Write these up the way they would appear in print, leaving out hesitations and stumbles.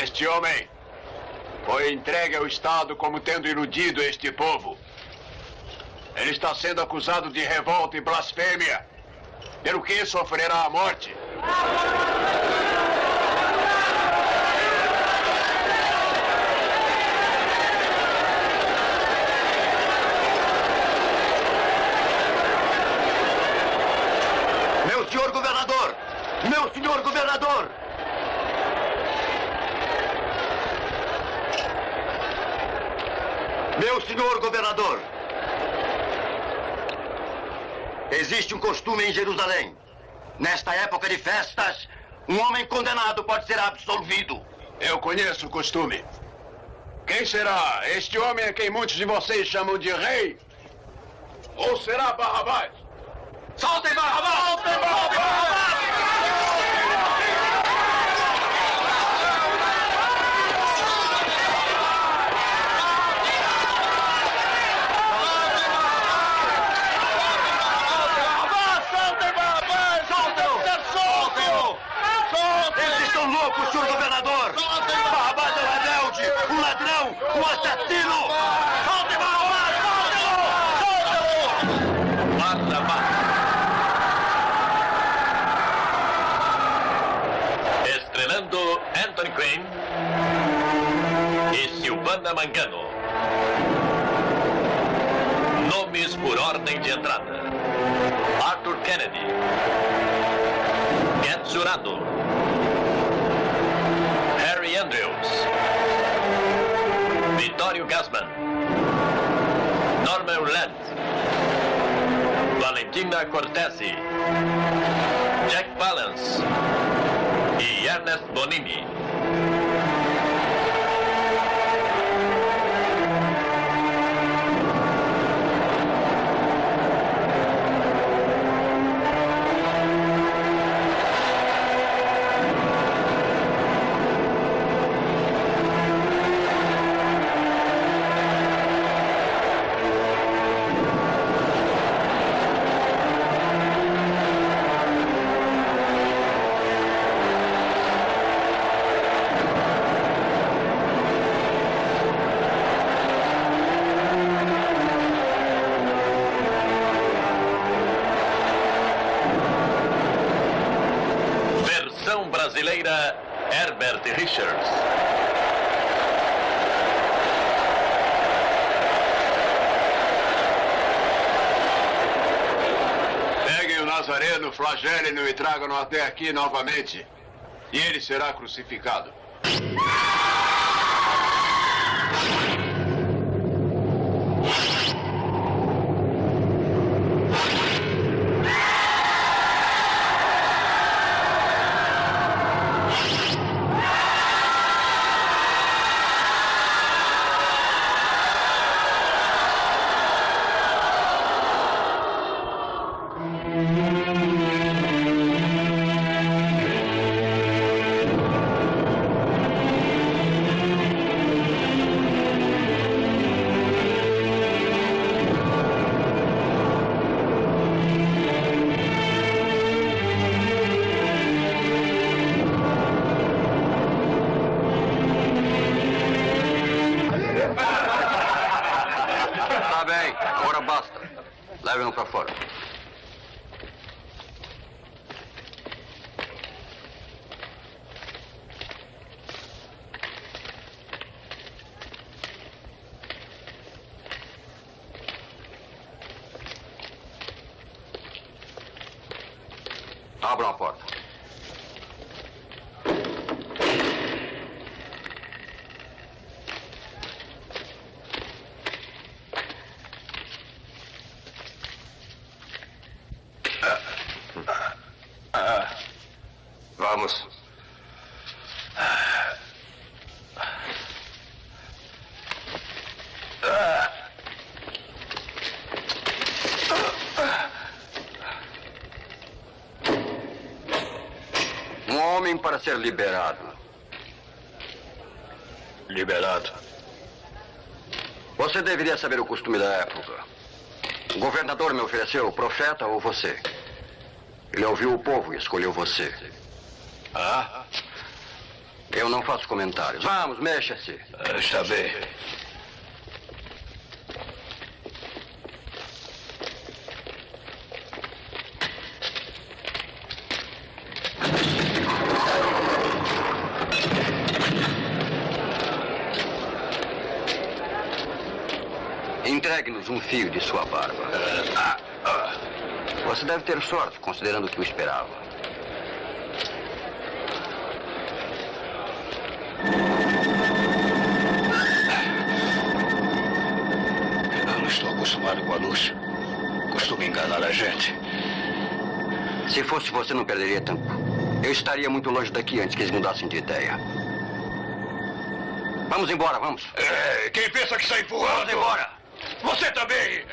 Este homem foi entregue ao Estado como tendo iludido este povo. Ele está sendo acusado de revolta e blasfêmia, pelo que sofrerá a morte. Meu senhor governador! Meu senhor governador! Meu senhor governador! Existe um costume em Jerusalém. Nesta época de festas, um homem condenado pode ser absolvido. Eu conheço o costume. Quem será? Este homem a quem muitos de vocês chamam de rei? Ou será Barrabás? Soltem Barrabás! Soltem Barrabás! Eles estão loucos, senhor governador! Barrabás é um rebelde, um ladrão, um assassino! Solte Barrabás! Solte-o! Barrabás. Estrelando Anthony Quinn e Silvana Mangano. Nomes por ordem de entrada: Arthur Kennedy, Getsurado, Harry Andrews, Vittorio Gassman, Norman Land, Valentina Cortesi, Jack Palance e Ernest Bonini. Brasileira Herbert Richards. Peguem o Nazareno, flagelem-no e tragam-no até aqui novamente. E ele será crucificado. Levem-no para fora. Abram a porta. Vamos. Um homem para ser liberado. Liberado. Você deveria saber o costume da época. O governador me ofereceu o profeta ou você. Ele ouviu o povo e escolheu você. Ah? Eu não faço comentários. Vamos, mexa-se. Está bem. Entregue-nos um fio de sua barba. Você deve ter sorte, considerando o que eu esperava. Eu não estou acostumado com a luz. Costumo enganar a gente. Se fosse você, não perderia tempo. Eu estaria muito longe daqui antes que eles mudassem de ideia. Vamos embora, vamos. Quem pensa que está empurrando? Vamos embora. Você também!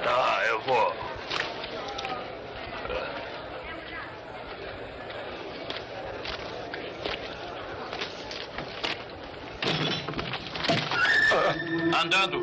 Tá, eu vou. Andando.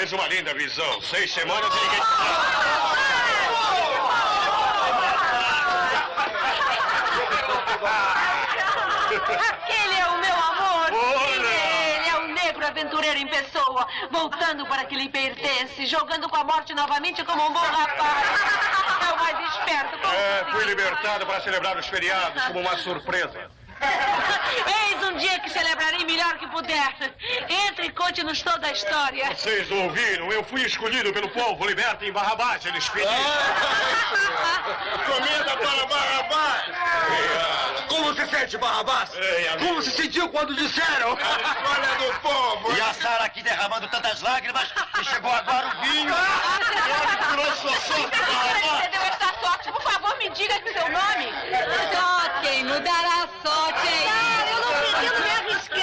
Eis uma linda visão. 6 semanas e ninguém... Aquele é o meu amor. Ele é um negro aventureiro em pessoa, voltando para que lhe pertence, jogando com a morte novamente como um bom rapaz. É o mais esperto. Fui libertado para celebrar os feriados como uma surpresa. Eis um dia que celebrarei melhor que puder. Entre e conte-nos toda a história. Vocês não ouviram? Eu fui escolhido pelo povo. Libertem Barrabás, eles pediram. Comida para Barrabás! Como se sente, Barrabás? Como se sentiu quando disseram? A escolha do povo! E a Sara aqui derramando tantas lágrimas e chegou agora o vinho. Tirou sua sorte, Você Barrabás! deu esta sorte? Por favor, me diga seu nome. Só quem nos dará sorte. Eu não pretendo me arriscar.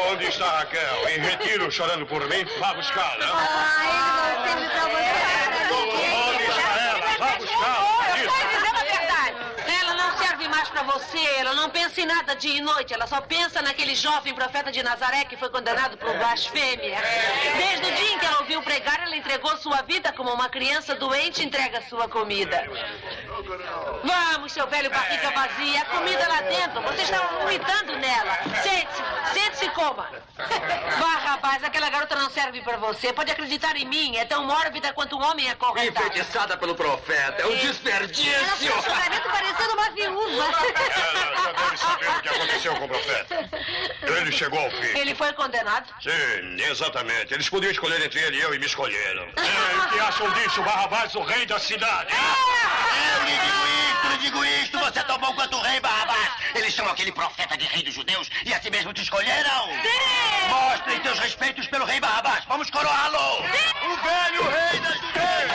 Onde está Raquel? Em retiro, chorando por mim? Vá buscá-la. Ele não serve pra você. Onde está ela? Vá buscá-la. Eu estou dizendo a verdade. Ela não serve mais pra você. Ela não pensa em nada dia e noite. Ela só pensa naquele jovem profeta de Nazaré que foi condenado por blasfêmia. Desde o dia em que ela ouviu pregar, ela entregou sua vida como uma criança doente entrega sua comida. Vamos, seu velho barriga vazia. A comida lá dentro. Você está vomitando nela. Sente-se e coma. Barrabás, aquela garota não serve pra você. Pode acreditar em mim. É tão mórbida quanto um homem acorrentado. Enfeitiçada pelo profeta. É um desperdício! Ela fez um casamento parecendo uma viúva. Ela já deve saber o que aconteceu com o profeta. Ele chegou ao fim. Ele foi condenado? Sim, exatamente. Eles podiam escolher entre ele e eu e me escolheram. O que acham disso, Barrabás, o rei da cidade? Eu lhe digo isto, você é tão bom quanto o rei Barrabás. Eles são aquele profeta de rei dos judeus e assim mesmo te escolheram. Sim! Mostrem teus respeitos pelo rei Barrabás. Vamos coroá-lo. O velho rei das judeias.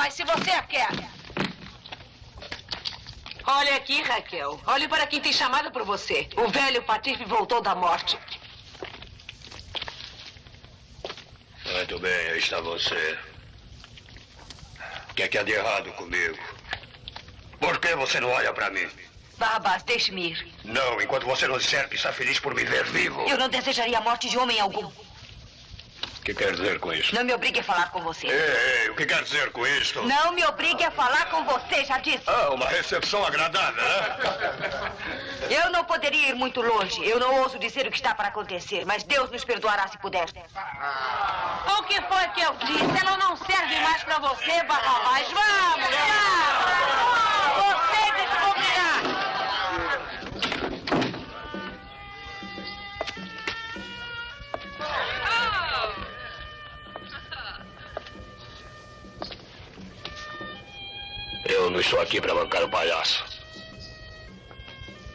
Barrabás, se você a quer. Olha aqui, Raquel. Olhe para quem tem chamado por você. O velho Patife voltou da morte. Muito bem, aí está você. O que é que há de errado comigo? Por que você não olha para mim? Barrabás, deixe-me ir. Não, enquanto você não disser que está feliz por me ver vivo. Eu não desejaria a morte de homem algum. O que quer dizer com isso? Não me obrigue a falar com você. Ei, o que quer dizer com isto? Não me obrigue a falar com você, já disse. Ah, uma recepção agradável, né? Eu não poderia ir muito longe. Eu não ouso dizer o que está para acontecer, mas Deus nos perdoará se puder. O que foi que eu disse? Ela não serve mais para você, Barrabás. Vamos, vamos! Você descobrirá! Eu não estou aqui para bancar o palhaço.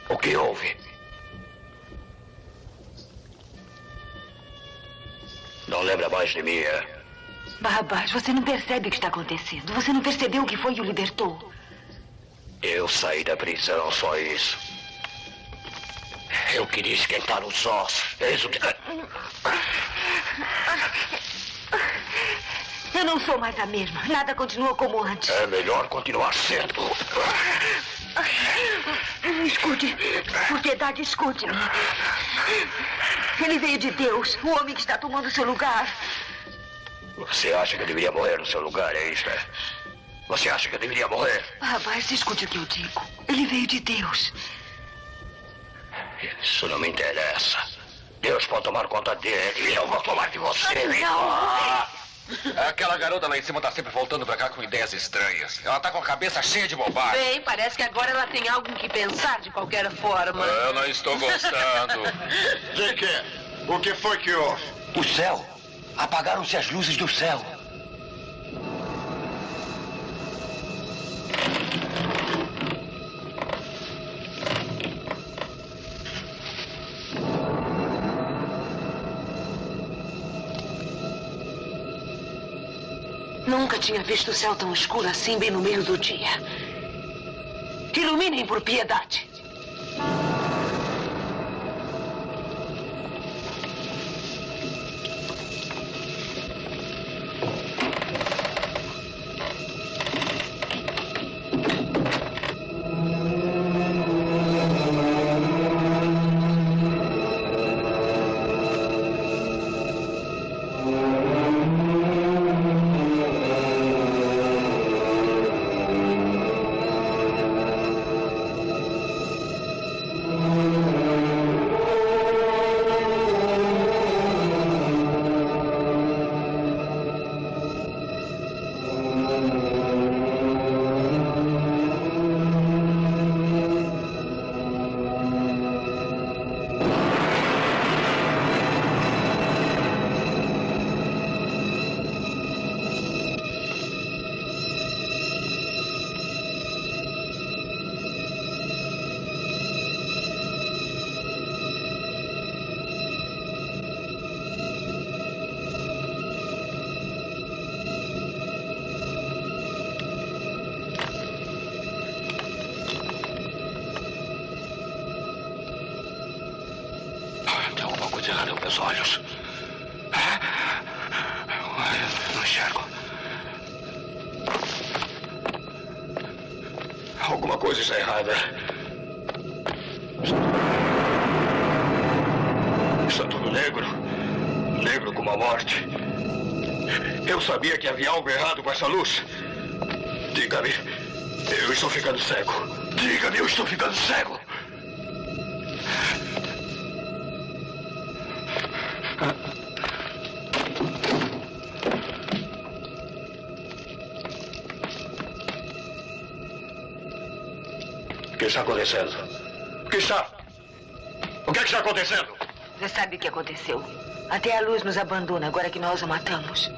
O que houve? Não lembra mais de mim, é? Barrabás, você não percebe o que está acontecendo. Você não percebeu o que foi e o libertou. Eu saí da prisão, só isso. Eu queria esquentar os ossos. É isso que... Eu não sou mais a mesma. Nada continua como antes. É melhor continuar sendo. Escute. Por piedade, escute-me. Ele veio de Deus. O homem que está tomando seu lugar. Você acha que eu deveria morrer no seu lugar, é isso, né? Você acha que eu deveria morrer? Rapaz, escute o que eu digo. Ele veio de Deus. Isso não me interessa. Deus pode tomar conta dele e eu vou tomar de você. Não. Aquela garota lá em cima tá sempre voltando pra cá com ideias estranhas. Ela tá com a cabeça cheia de bobagem. Bem, parece que agora ela tem algo em que pensar de qualquer forma. Eu não estou gostando. Jake, o que foi que houve? O céu. Apagaram-se as luzes do céu. Nunca tinha visto o céu tão escuro assim, bem no meio do dia. Iluminem por piedade. Meus olhos. Não enxergo. Alguma coisa está errada. Está tudo negro. Negro como a morte. Eu sabia que havia algo errado com essa luz. Diga-me, eu estou ficando cego. Diga-me, eu estou ficando cego. O que está acontecendo? O que é que está acontecendo? Você sabe o que aconteceu. Até a luz nos abandona agora que nós o matamos.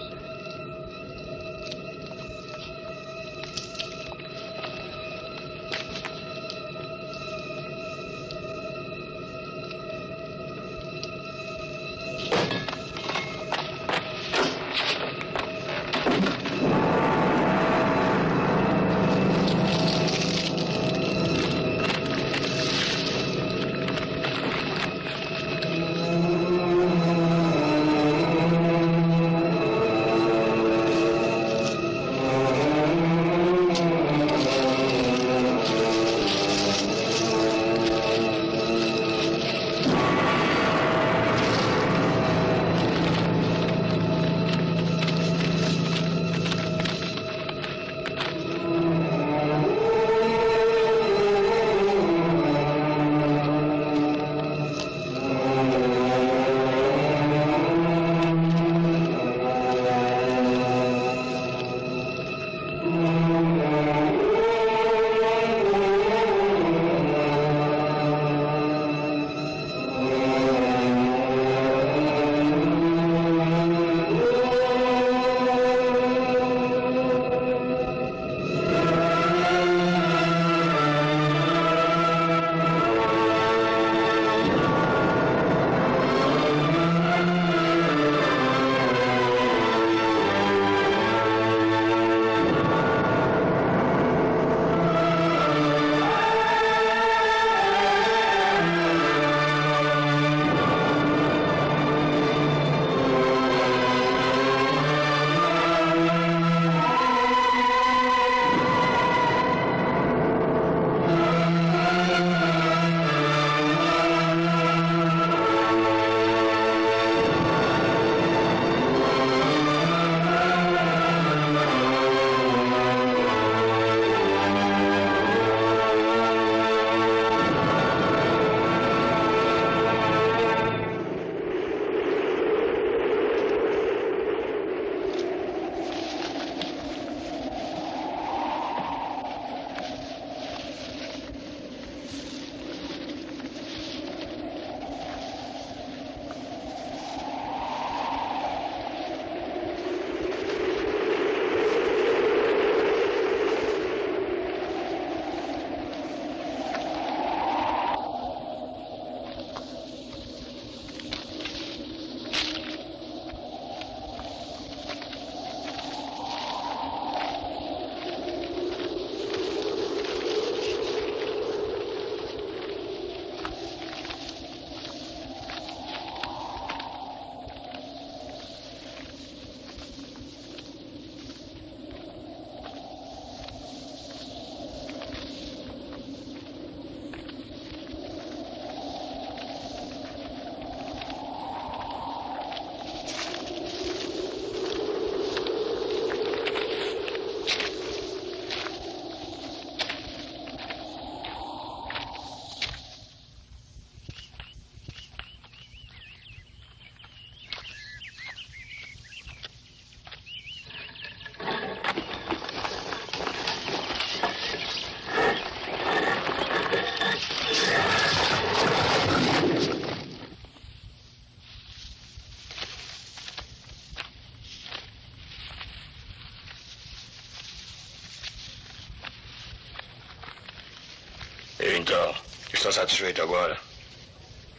Então, está satisfeito agora?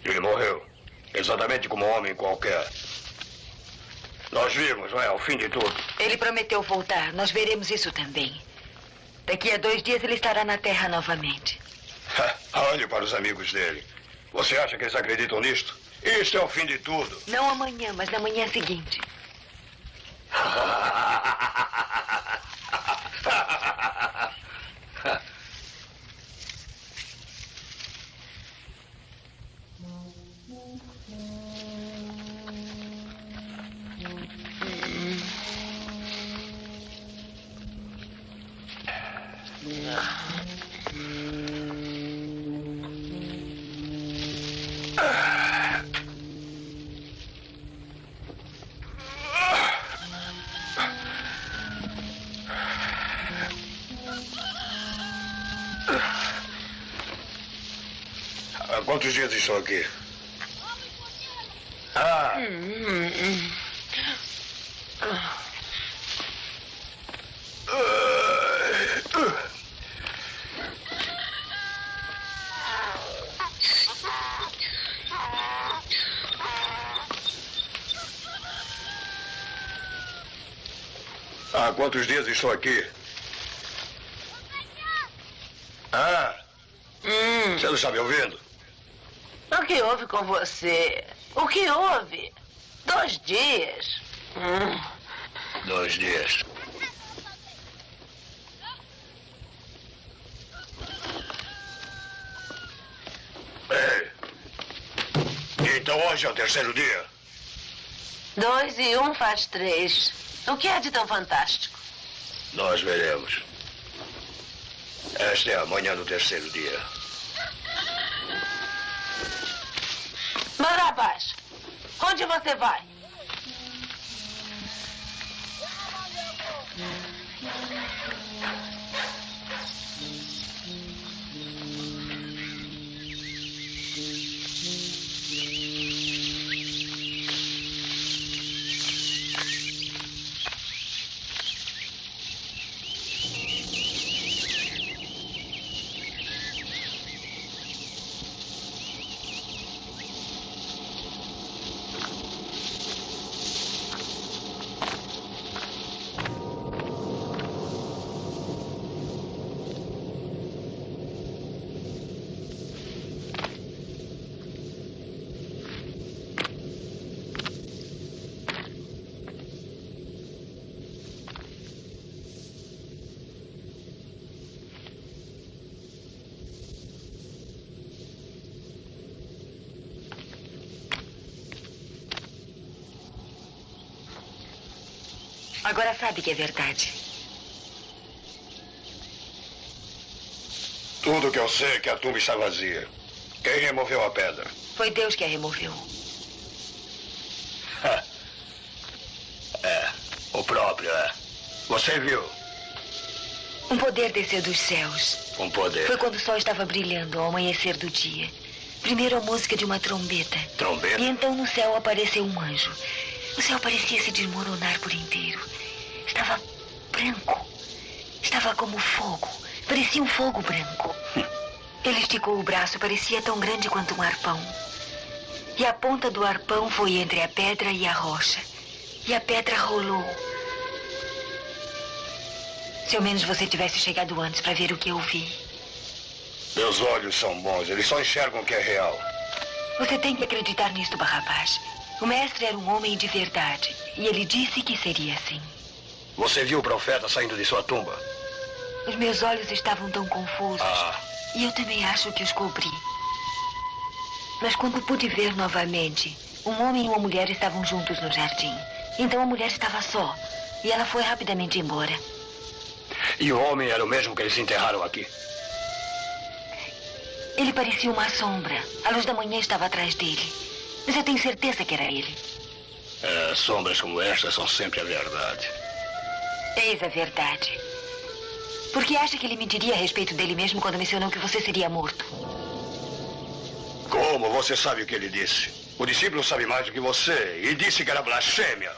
Ele morreu. Exatamente como um homem qualquer. Nós vimos, não é? Ao fim de tudo. Ele prometeu voltar. Nós veremos isso também. Daqui a 2 dias ele estará na Terra novamente. Olhe para os amigos dele. Você acha que eles acreditam nisto? Isto é o fim de tudo. Não amanhã, mas na manhã seguinte. Há quantos dias estou aqui? Há quantos dias estou aqui? Você não está me ouvindo? O que houve com você? O que houve? 2 dias. 2 dias. Ei. Então hoje é o 3º dia? 2 e 1 faz 3. O que é de tão fantástico? Nós veremos. Esta é a manhã do 3º dia. Barrabás, onde você vai? Agora sabe que é verdade. Tudo que eu sei é que a tumba está vazia. Quem removeu a pedra? Foi Deus que a removeu. O próprio, é. Você viu? Um poder desceu dos céus. Um poder. Foi quando o sol estava brilhando ao amanhecer do dia. Primeiro a música de uma trombeta. Trombeta? E então no céu apareceu um anjo. O céu parecia se desmoronar por inteiro. Estava branco. Estava como fogo. Parecia um fogo branco. Ele esticou o braço, parecia tão grande quanto um arpão. E a ponta do arpão foi entre a pedra e a rocha. E a pedra rolou. Se ao menos você tivesse chegado antes para ver o que eu vi. Meus olhos são bons, eles só enxergam o que é real. Você tem que acreditar nisto, Barrabás. O mestre era um homem de verdade. E ele disse que seria assim. Você viu o profeta saindo de sua tumba? Os meus olhos estavam tão confusos. E eu também acho que os cobri. Mas quando pude ver novamente, um homem e uma mulher estavam juntos no jardim. Então a mulher estava só. E ela foi rapidamente embora. E o homem era o mesmo que eles enterraram aqui? Ele parecia uma sombra. A luz da manhã estava atrás dele. Mas eu tenho certeza que era ele. Sombras como esta são sempre a verdade. Eis a verdade. Por que acha que ele mentiria a respeito dele mesmo quando mencionou que você seria morto? Como? Você sabe o que ele disse? O discípulo sabe mais do que você. E disse que era blasfêmia.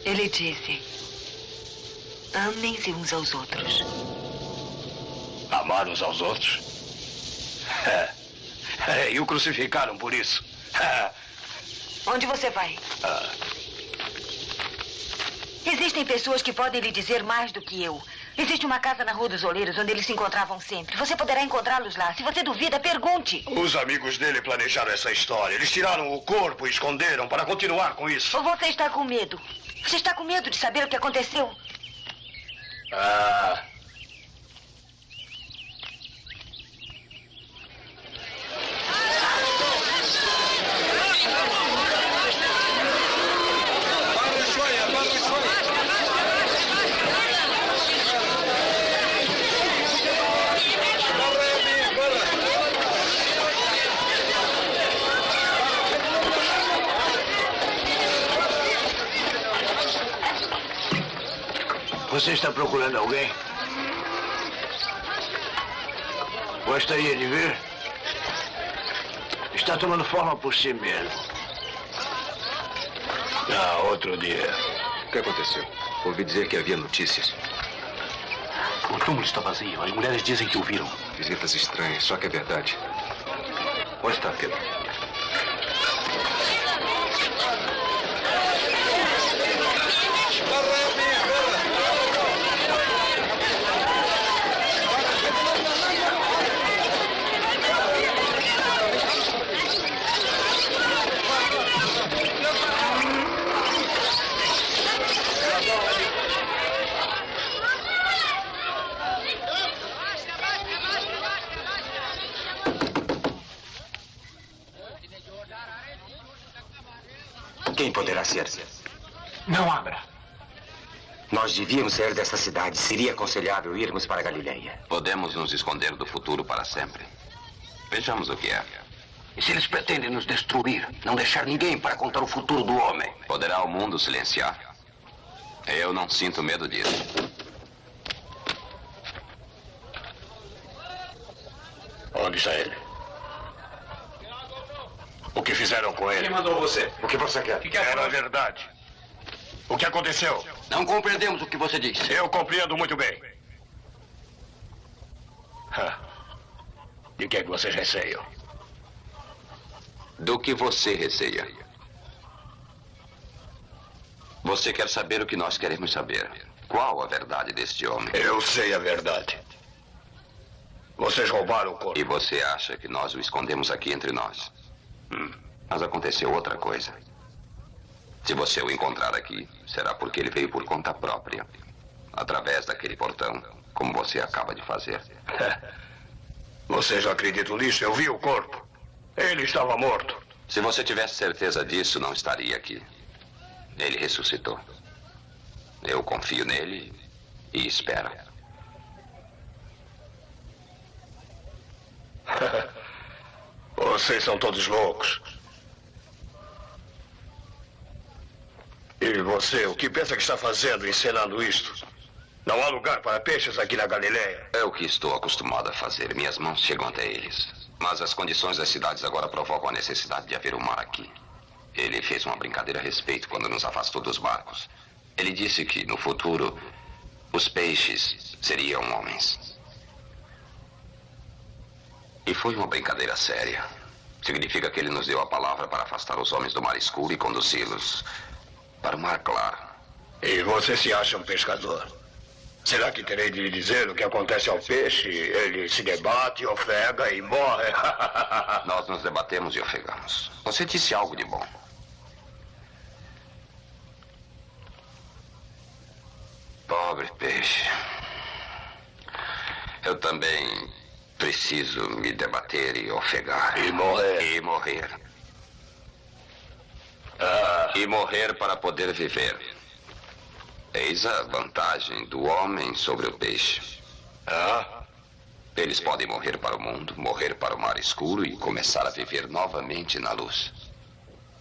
Ele disse: amem-se uns aos outros. Amar uns aos outros? E o crucificaram por isso. Onde você vai? Existem pessoas que podem lhe dizer mais do que eu. Existe uma casa na Rua dos Oleiros onde eles se encontravam sempre. Você poderá encontrá-los lá. Se você duvida, pergunte. Os amigos dele planejaram essa história. Eles tiraram o corpo e esconderam para continuar com isso. Ou você está com medo? Você está com medo de saber o que aconteceu? Você está procurando alguém? Gostaria de ver? Está tomando forma por si mesmo. Outro dia. O que aconteceu? Ouvi dizer que havia notícias. O túmulo está vazio. As mulheres dizem que o viram. Visitas estranhas, só que é verdade. Onde está Pedro? Quem poderá ser? Não abra. Nós devíamos sair desta cidade. Seria aconselhável irmos para a Galileia. Podemos nos esconder do futuro para sempre. Vejamos o que é. E se eles pretendem nos destruir, não deixar ninguém para contar o futuro do homem? Poderá o mundo silenciar? Eu não sinto medo disso. Onde está ele? O que fizeram com ele? Quem mandou você? O que você quer? Era verdade. O que aconteceu? Não compreendemos o que você disse. Eu compreendo muito bem. De que é que vocês receiam? Do que você receia? Você quer saber o que nós queremos saber. Qual a verdade deste homem? Eu sei a verdade. Vocês roubaram o corpo. E você acha que nós o escondemos aqui entre nós? Mas aconteceu outra coisa. Se você o encontrar aqui, será porque ele veio por conta própria. Através daquele portão, como você acaba de fazer. Vocês não acreditam nisso? Eu vi o corpo. Ele estava morto. Se você tivesse certeza disso, não estaria aqui. Ele ressuscitou. Eu confio nele e espero. Vocês são todos loucos. E você, o que pensa que está fazendo encenando isto? Não há lugar para peixes aqui na Galileia. É o que estou acostumado a fazer. Minhas mãos chegam até eles. Mas as condições das cidades agora provocam a necessidade de haver um mar aqui. Ele fez uma brincadeira a respeito quando nos afastou dos barcos. Ele disse que, no futuro, os peixes seriam homens. E foi uma brincadeira séria. Significa que ele nos deu a palavra para afastar os homens do mar escuro e conduzi-los para o mar claro. E você se acha um pescador? Será que terei de lhe dizer o que acontece ao peixe? Ele se debate, ofega e morre. Nós nos debatemos e ofegamos. Você disse algo de bom. Pobre peixe. Eu também preciso me debater e ofegar. E morrer. E morrer. E morrer para poder viver. Eis a vantagem do homem sobre o peixe. Eles podem morrer para o mundo, morrer para o mar escuro e começar a viver novamente na luz.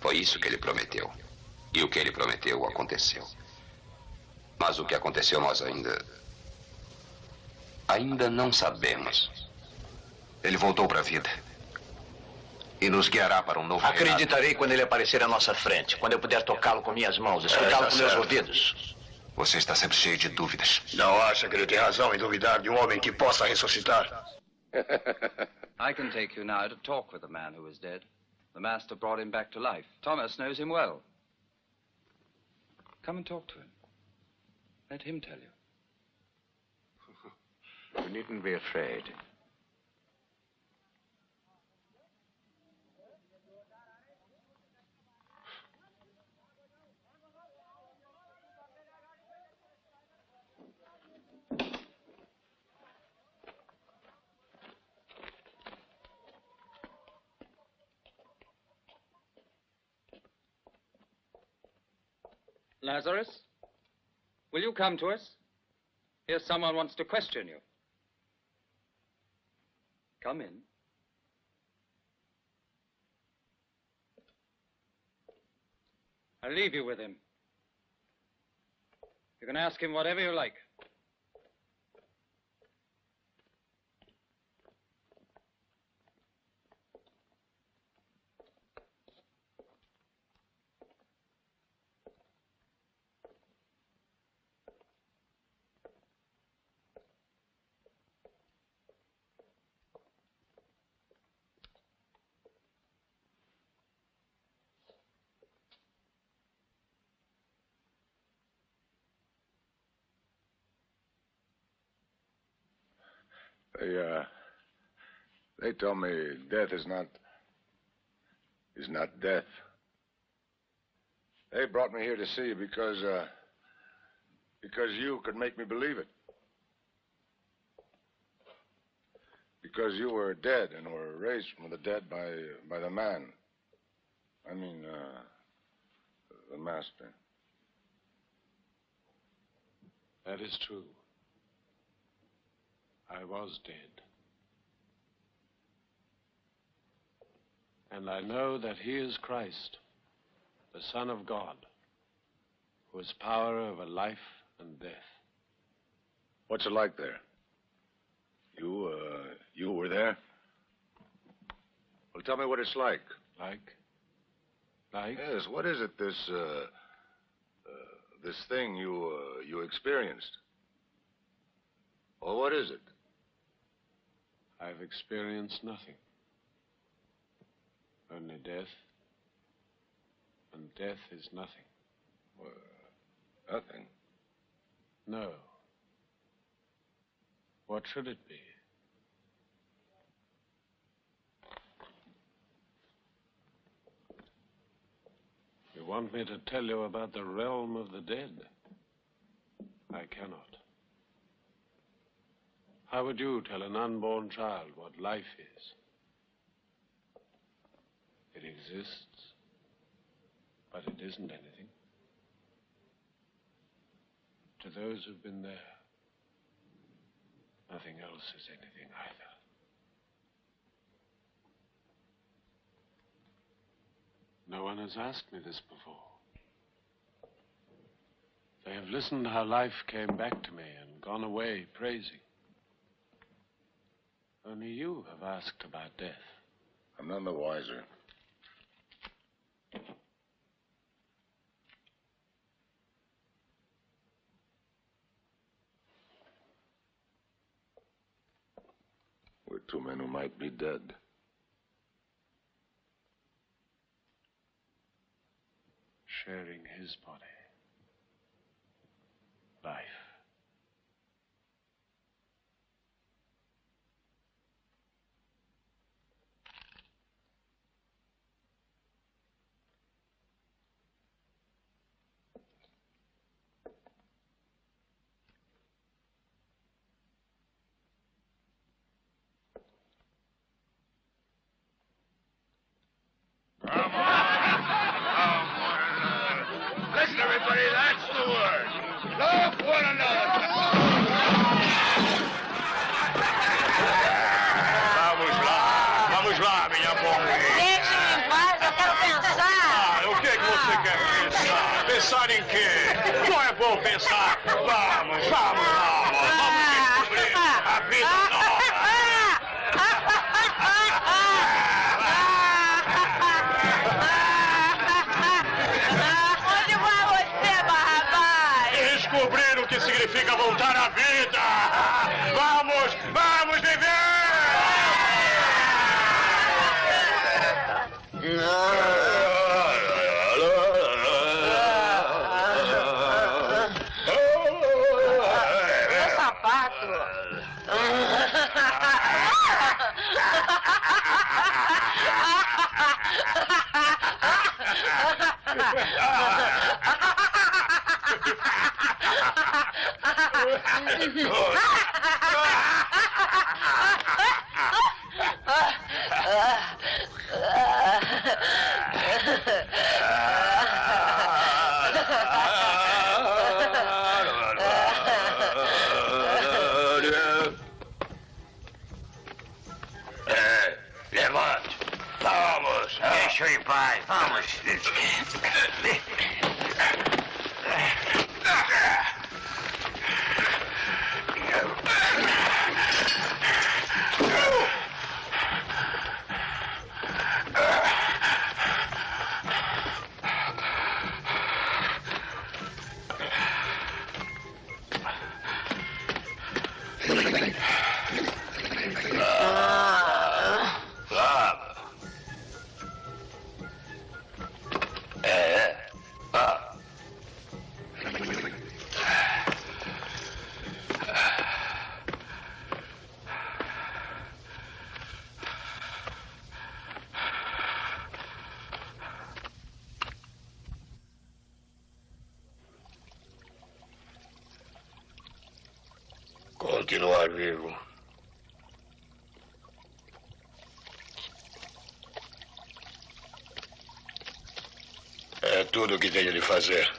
Foi isso que ele prometeu. E o que ele prometeu aconteceu. Mas o que aconteceu nós ainda não sabemos. Ele voltou para a vida. E nos guiará para um novo reinado. Acreditarei quando ele aparecer à nossa frente. Quando eu puder tocá-lo com minhas mãos, escutá-lo com meus ouvidos. Você está sempre cheio de dúvidas. Não acha que ele tem razão em duvidar de um homem que possa ressuscitar? I can take you now to talk with the man who was dead. The master brought him back to life. Thomas knows him well. Come and talk to him. Let him tell you. You needn't be afraid. Lazarus, will you come to us? Here someone wants to question you. Come in. I'll leave you with him. You can ask him whatever you like. They tell me death is not death. They brought me here to see you because you could make me believe it. Because you were dead and were raised from the dead by the man. I mean, the master. That is true. I was dead. And I know that he is Christ, the Son of God, who has power over life and death. What's it like there? You were there? Well, tell me what it's like. Like? Yes, what is it, this thing you experienced? Well, what is it? I've experienced nothing. Only death. And death is nothing. Well, nothing? No. What should it be? You want me to tell you about the realm of the dead? I cannot. How would you tell an unborn child what life is? It exists, but it isn't anything. To those who've been there, nothing else is anything either. No one has asked me this before. They have listened how life came back to me and gone away praising. Only you have asked about death. I'm none the wiser. We're two men who might be dead. Sharing his body. Life. Listen, everybody, that's the word. Love one another. Vamos lá, minha pobre. Deixe-me em paz, eu quero pensar. O que você quer pensar? Pensar em quê? Não é bom pensar. Vamos, amor. Vamos descobrir a vida nova. significa voltar à vida. Vamos viver! Meu sapato. Levante. Vamos. Deixa eu ir em paz. Vamos. Continuar vivo. É tudo o que tenho de fazer.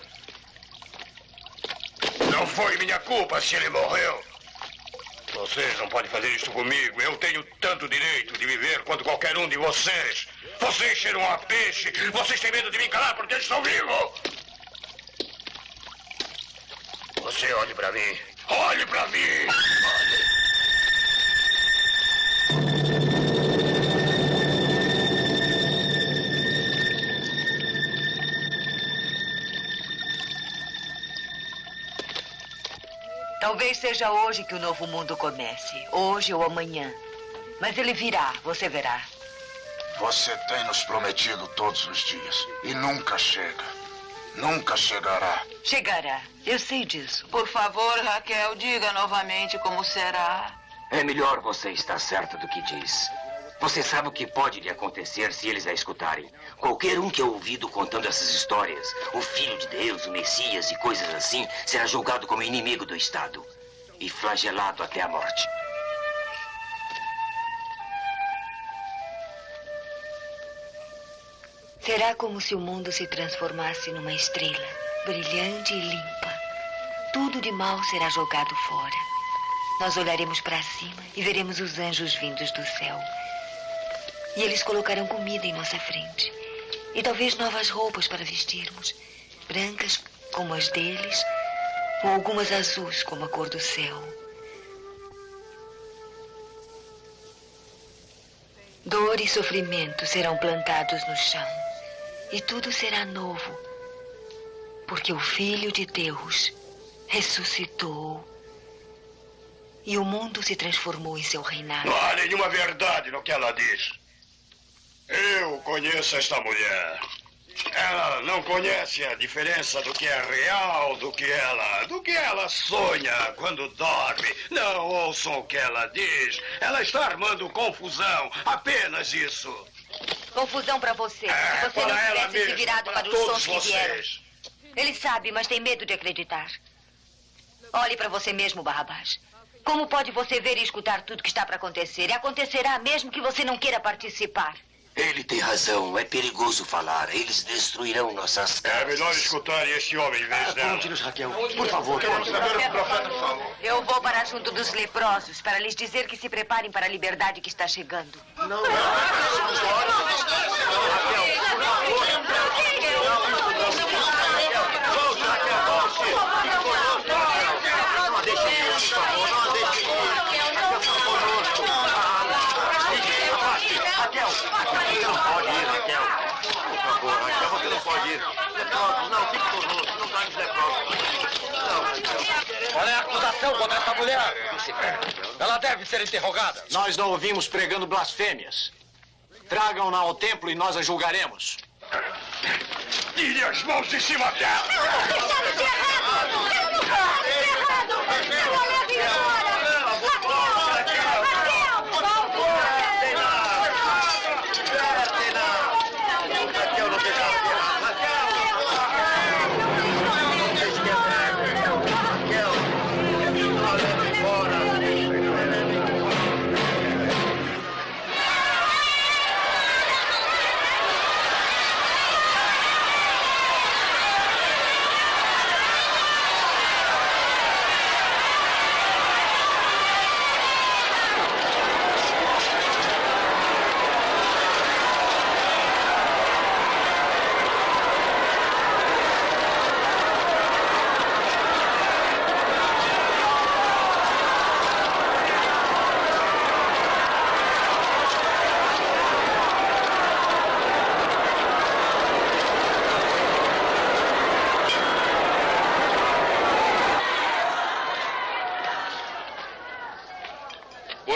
Não foi minha culpa se ele morreu. Vocês não podem fazer isso comigo. Eu tenho tanto direito de viver quanto qualquer um de vocês. Vocês cheiram a peixe. Vocês têm medo de me encarar porque eu estou vivo. Você olhe pra mim. Olhe pra mim! Olhe. Talvez seja hoje que o novo mundo comece. Hoje ou amanhã. Mas ele virá, você verá. Você tem nos prometido todos os dias. E nunca chega. Nunca chegará. Chegará. Eu sei disso. Por favor, Raquel, diga novamente como será. É melhor você estar certa do que diz. Você sabe o que pode lhe acontecer se eles a escutarem. Qualquer um que é ouvido contando essas histórias, o Filho de Deus, o Messias e coisas assim, será julgado como inimigo do Estado e flagelado até a morte. Será como se o mundo se transformasse numa estrela, brilhante e limpa. Tudo de mal será jogado fora. Nós olharemos para cima e veremos os anjos vindos do céu. E eles colocarão comida em nossa frente. E talvez novas roupas para vestirmos. Brancas como as deles, ou algumas azuis como a cor do céu. Dor e sofrimento serão plantados no chão. E tudo será novo. Porque o Filho de Deus ressuscitou. E o mundo se transformou em seu reinado. Não há nenhuma verdade no que ela diz. Eu conheço esta mulher. Ela não conhece a diferença do que é real do que ela sonha quando dorme. Não ouçam o que ela diz. Ela está armando confusão. Apenas isso. Confusão para você. Se você não tivesse se virado para os sons que vieram. Ele sabe, mas tem medo de acreditar. Olhe para você mesmo, Barrabás. Como pode você ver e escutar tudo que está para acontecer? E acontecerá mesmo que você não queira participar. Ele tem razão. É perigoso falar. Eles destruirão nossas casas. É melhor escutar este homem em vez dela. Conte-nos, Raquel. Por favor. Queremos saber o que o profeta falou. Eu vou para junto dos leprosos para lhes dizer que se preparem para a liberdade que está chegando. Não. Raquel, você não pode ir, Raquel. Por favor, Raquel, você não pode ir. leprosos. Não, fique conosco. Não dá-nos leprosos. Qual é a acusação contra essa mulher? Ela deve ser interrogada. Nós não ouvimos pregando blasfêmias. Tragam-na ao templo e nós a julgaremos. Tire as mãos de cima dela!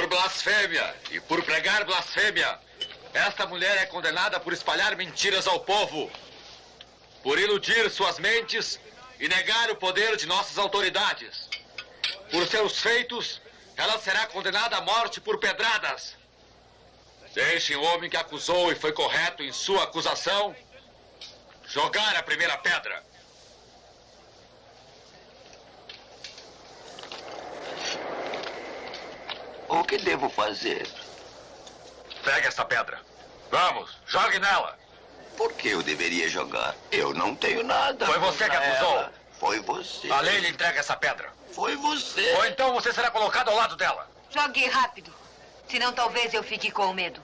Blasfêmia e por pregar blasfêmia, esta mulher é condenada por espalhar mentiras ao povo, por iludir suas mentes e negar o poder de nossas autoridades. Por seus feitos, ela será condenada à morte por pedradas. Deixem o homem que acusou e foi correto em sua acusação jogar a primeira pedra. O que devo fazer? Pegue essa pedra. Vamos, jogue nela. Por que eu deveria jogar? Eu não tenho nada. Foi você que acusou. Ela. Foi você. A lei lhe entrega essa pedra. Foi você. Ou então você será colocado ao lado dela. Jogue rápido. Senão talvez eu fique com medo.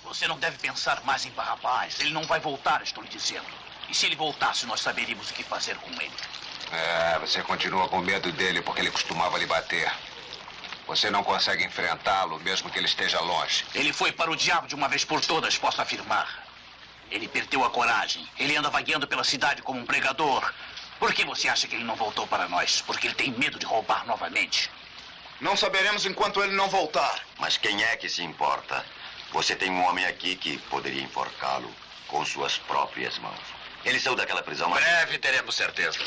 Você não deve pensar mais em Barrabás. Ele não vai voltar, estou lhe dizendo. E se ele voltasse, nós saberíamos o que fazer com ele. Você continua com medo dele porque ele costumava lhe bater. Você não consegue enfrentá-lo, mesmo que ele esteja longe. Ele foi para o diabo de uma vez por todas, posso afirmar. Ele perdeu a coragem. Ele anda vagueando pela cidade como um pregador. Por que você acha que ele não voltou para nós? Porque ele tem medo de roubar novamente. Não saberemos enquanto ele não voltar. Mas quem é que se importa? Você tem um homem aqui que poderia enforcá-lo com suas próprias mãos. Ele saiu daquela prisão... Breve teremos certeza.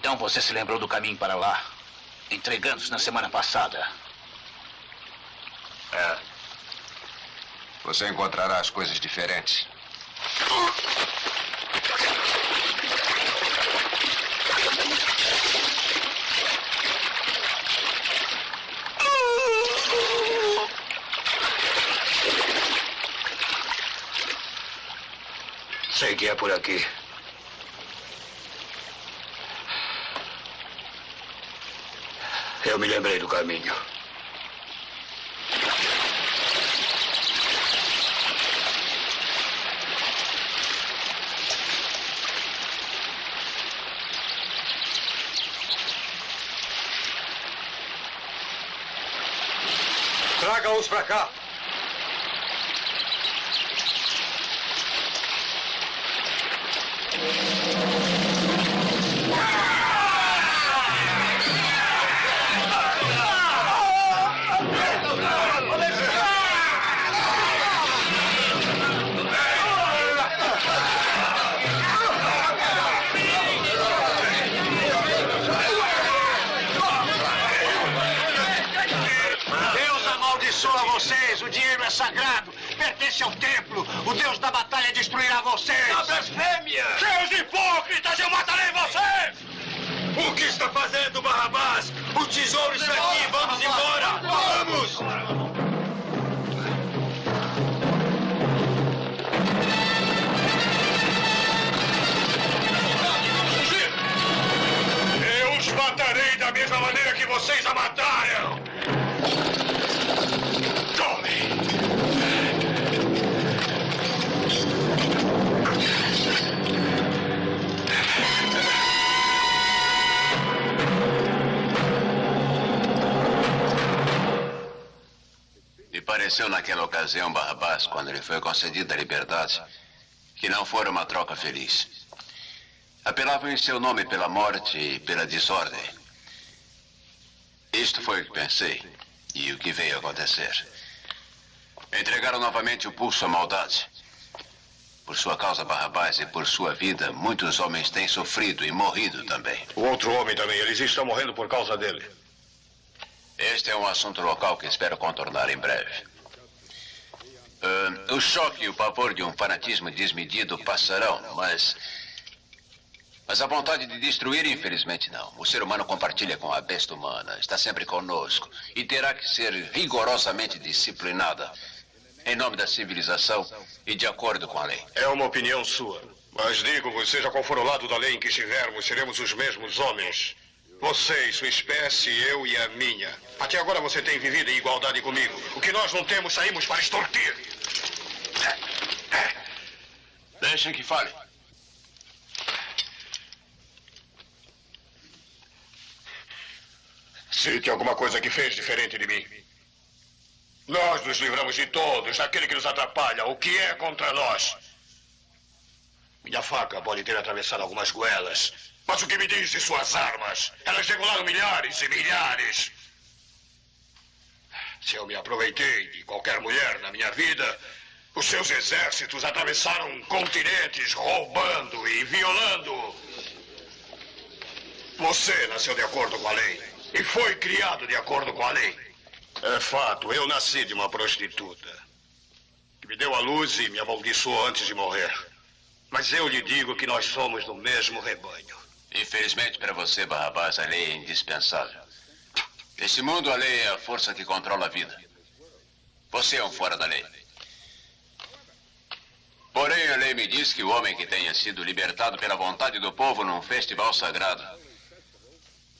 Então você se lembrou do caminho para lá, entregando-se na semana passada. É. Você encontrará as coisas diferentes. Sei que é por aqui. Eu me lembrei do caminho. Traga-os pra cá. Vocês, o dinheiro é sagrado, pertence ao templo. O Deus da batalha destruirá vocês. A blasfêmia! Seus hipócritas, eu matarei vocês! O que está fazendo, Barrabás? O tesouro está aqui, vamos embora! Vamos! Eu os matarei da mesma maneira que vocês a mataram! Me pareceu naquela ocasião, Barrabás, quando lhe foi concedida a liberdade, que não fora uma troca feliz. Apelavam em seu nome pela morte e pela desordem. Isto foi o que pensei e o que veio a acontecer. Entregaram novamente o pulso à maldade. Por sua causa, Barrabás, e por sua vida, muitos homens têm sofrido e morrido também. O outro homem também, eles estão morrendo por causa dele. Este é um assunto local que espero contornar em breve. O choque e o pavor de um fanatismo desmedido passarão, mas a vontade de destruir, infelizmente, não. O ser humano compartilha com a besta humana, está sempre conosco e terá que ser rigorosamente disciplinada em nome da civilização e de acordo com a lei. É uma opinião sua, mas digo-vos, seja qual for o lado da lei em que estivermos, seremos os mesmos homens. Você e sua espécie, eu e a minha. Até agora você tem vivido em igualdade comigo. O que nós não temos, saímos para extorquir. Deixem que fale. Cite alguma coisa que fez diferente de mim. Nós nos livramos de todos, daquele que nos atrapalha. O que é contra nós? Minha faca pode ter atravessado algumas goelas. Mas o que me diz de suas armas? Elas regularam milhares e milhares. Se eu me aproveitei de qualquer mulher na minha vida, os seus exércitos atravessaram continentes, roubando e violando. Você nasceu de acordo com a lei e foi criado de acordo com a lei. É fato, eu nasci de uma prostituta que me deu à luz e me amaldiçoou antes de morrer. Mas eu lhe digo que nós somos do mesmo rebanho. Infelizmente para você, Barrabás, a lei é indispensável. Nesse mundo, a lei é a força que controla a vida. Você é um fora da lei. Porém, a lei me diz que o homem que tenha sido libertado pela vontade do povo num festival sagrado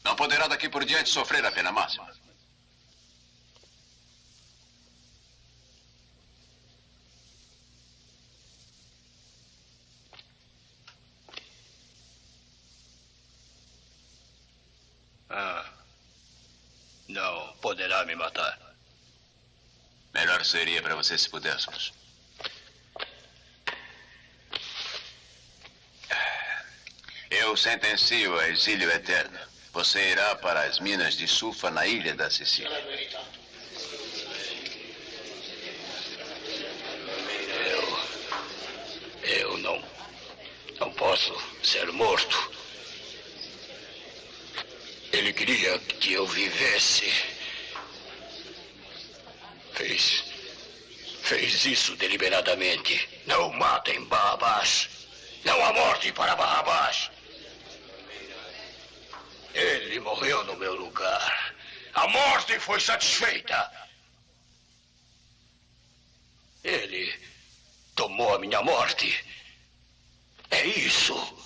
não poderá daqui por diante sofrer a pena máxima. Não poderá me matar. Melhor seria para você se pudéssemos. Eu sentencio a exílio eterno. Você irá para as minas de sulfa na ilha da Sicília. Eu não posso ser morto. Ele queria que eu vivesse. Fez isso deliberadamente. Não matem Barrabás. Não há morte para Barrabás. Ele morreu no meu lugar. A morte foi satisfeita. Ele tomou a minha morte. É isso.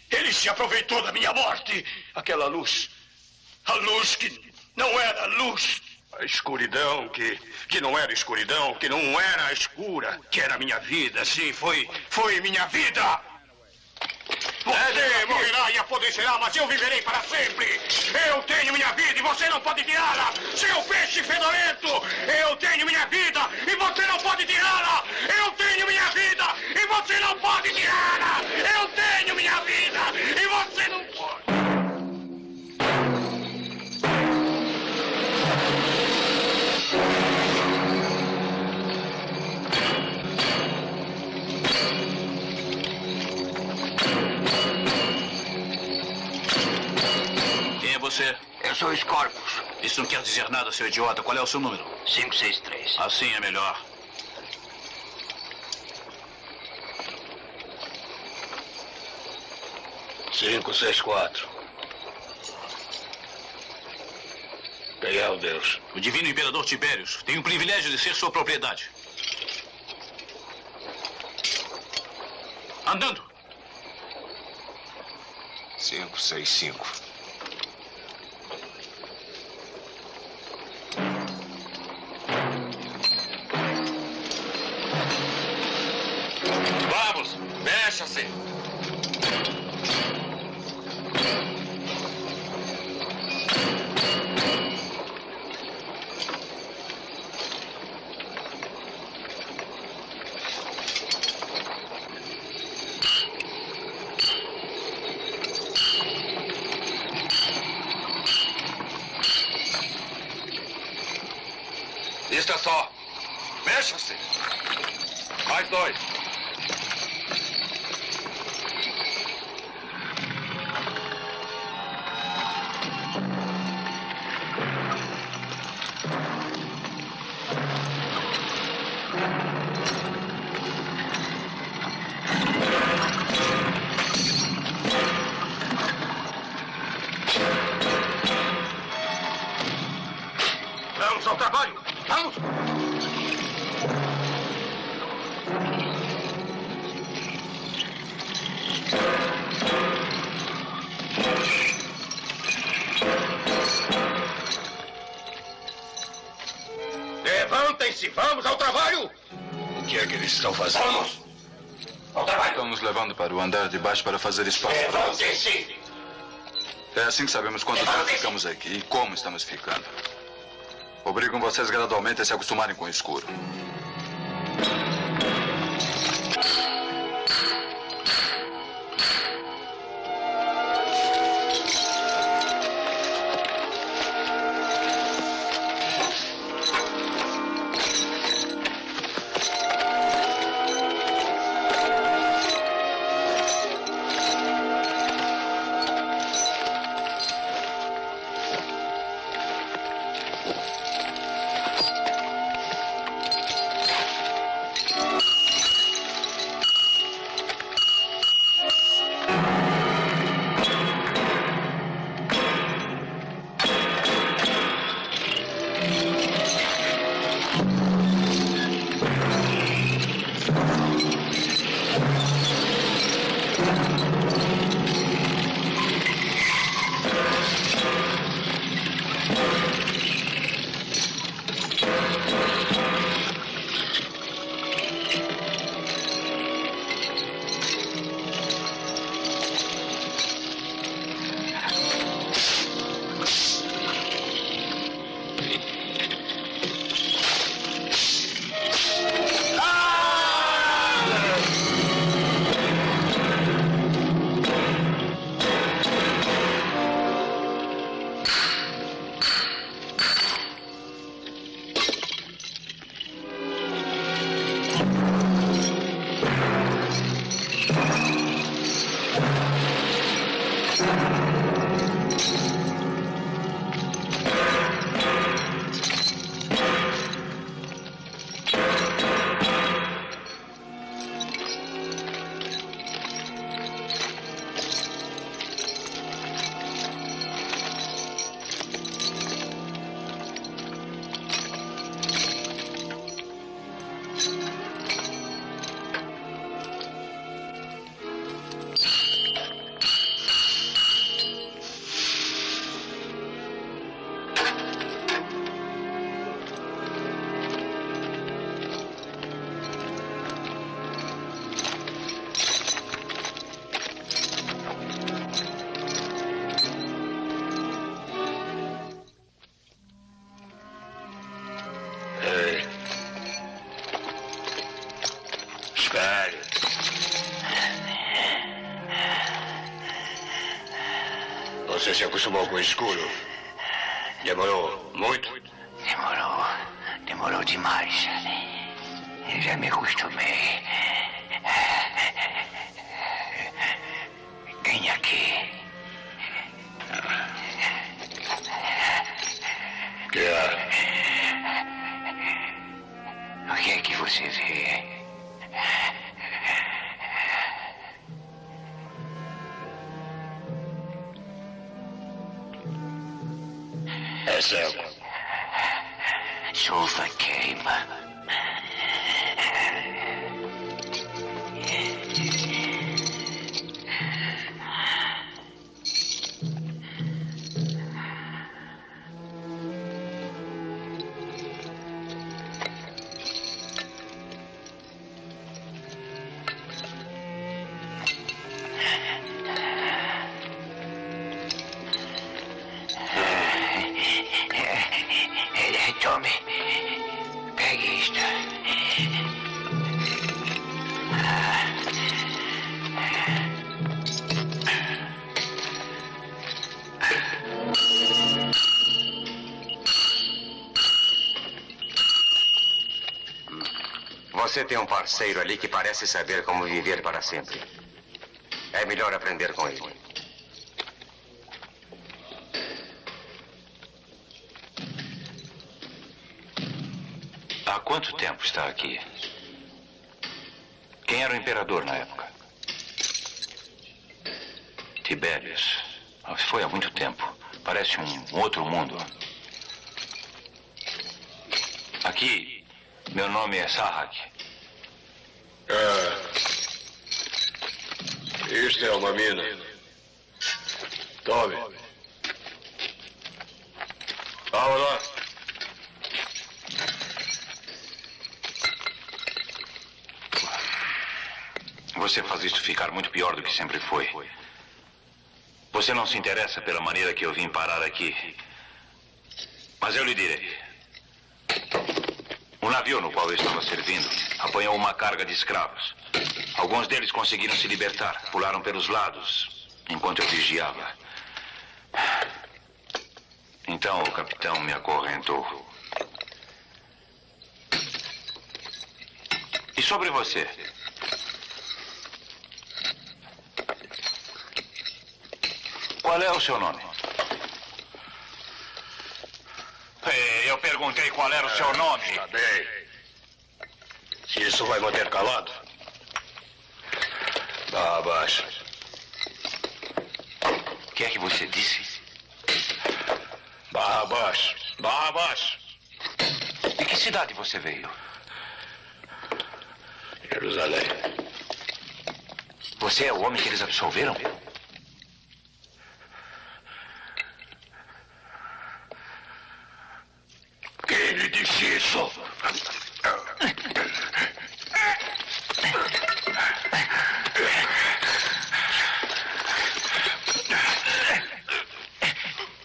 Ele se aproveitou da minha morte. Aquela luz. A luz que não era luz. A escuridão que não era escuridão, que não era escura, que era minha vida, sim, foi minha vida. Você morrerá e apodrecerá, mas eu viverei para sempre. Eu tenho minha vida e você não pode tirá-la. Seu peixe fedorento, eu tenho minha vida e você não pode tirá-la. Eu tenho minha vida e você não pode tirá-la. Eu tenho minha vida e você não pode. Quem é você? Eu sou Scorpius. Isso não quer dizer nada, seu idiota. Qual é o seu número? 563. Assim é melhor. Cinco, 6, 4. Quem é o Deus? O divino imperador Tibérius. Tenho o privilégio de ser sua propriedade. Andando. 565. Vamos, mexa-se. Isto é só. Mexa-se. Mais 2. Vamos ao trabalho! Vamos! Levantem-se! Vamos ao trabalho! O que é que eles estão fazendo? Vamos! Ao trabalho! Estão nos levando para o andar de baixo para fazer espaço. Levantem-se! É assim que sabemos quanto tempo ficamos aqui e como estamos ficando. Obrigam vocês gradualmente a se acostumarem com o escuro. Você se acostumou com o escuro? Demorou muito? Demorou demais. Eu já me acostumei. Vem aqui. Que é? O que é que você vê? É cego. Chuva queima. Tome. Pegue isto. Você tem um parceiro ali que parece saber como viver para sempre. É melhor aprender com ele. Há quanto tempo está aqui? Quem era o imperador na época? Tibérius. Foi há muito tempo. Parece um outro mundo. Aqui, meu nome é Sahak. Isto é uma mina. Tome. Vamos lá. Você faz isso ficar muito pior do que sempre foi. Você não se interessa pela maneira que eu vim parar aqui. Mas eu lhe direi. O navio no qual eu estava servindo apanhou uma carga de escravos. Alguns deles conseguiram se libertar, pularam pelos lados, enquanto eu vigiava. Então o capitão me acorrentou. E sobre você? Qual é o seu nome? Eu perguntei qual era o seu nome. Está bem. Se isso vai manter calado. Barra abaixo. O que é que você disse? Barra abaixo. Barra abaixo. De que cidade você veio? Jerusalém. Você é o homem que eles absolveram? Quem lhe disse isso?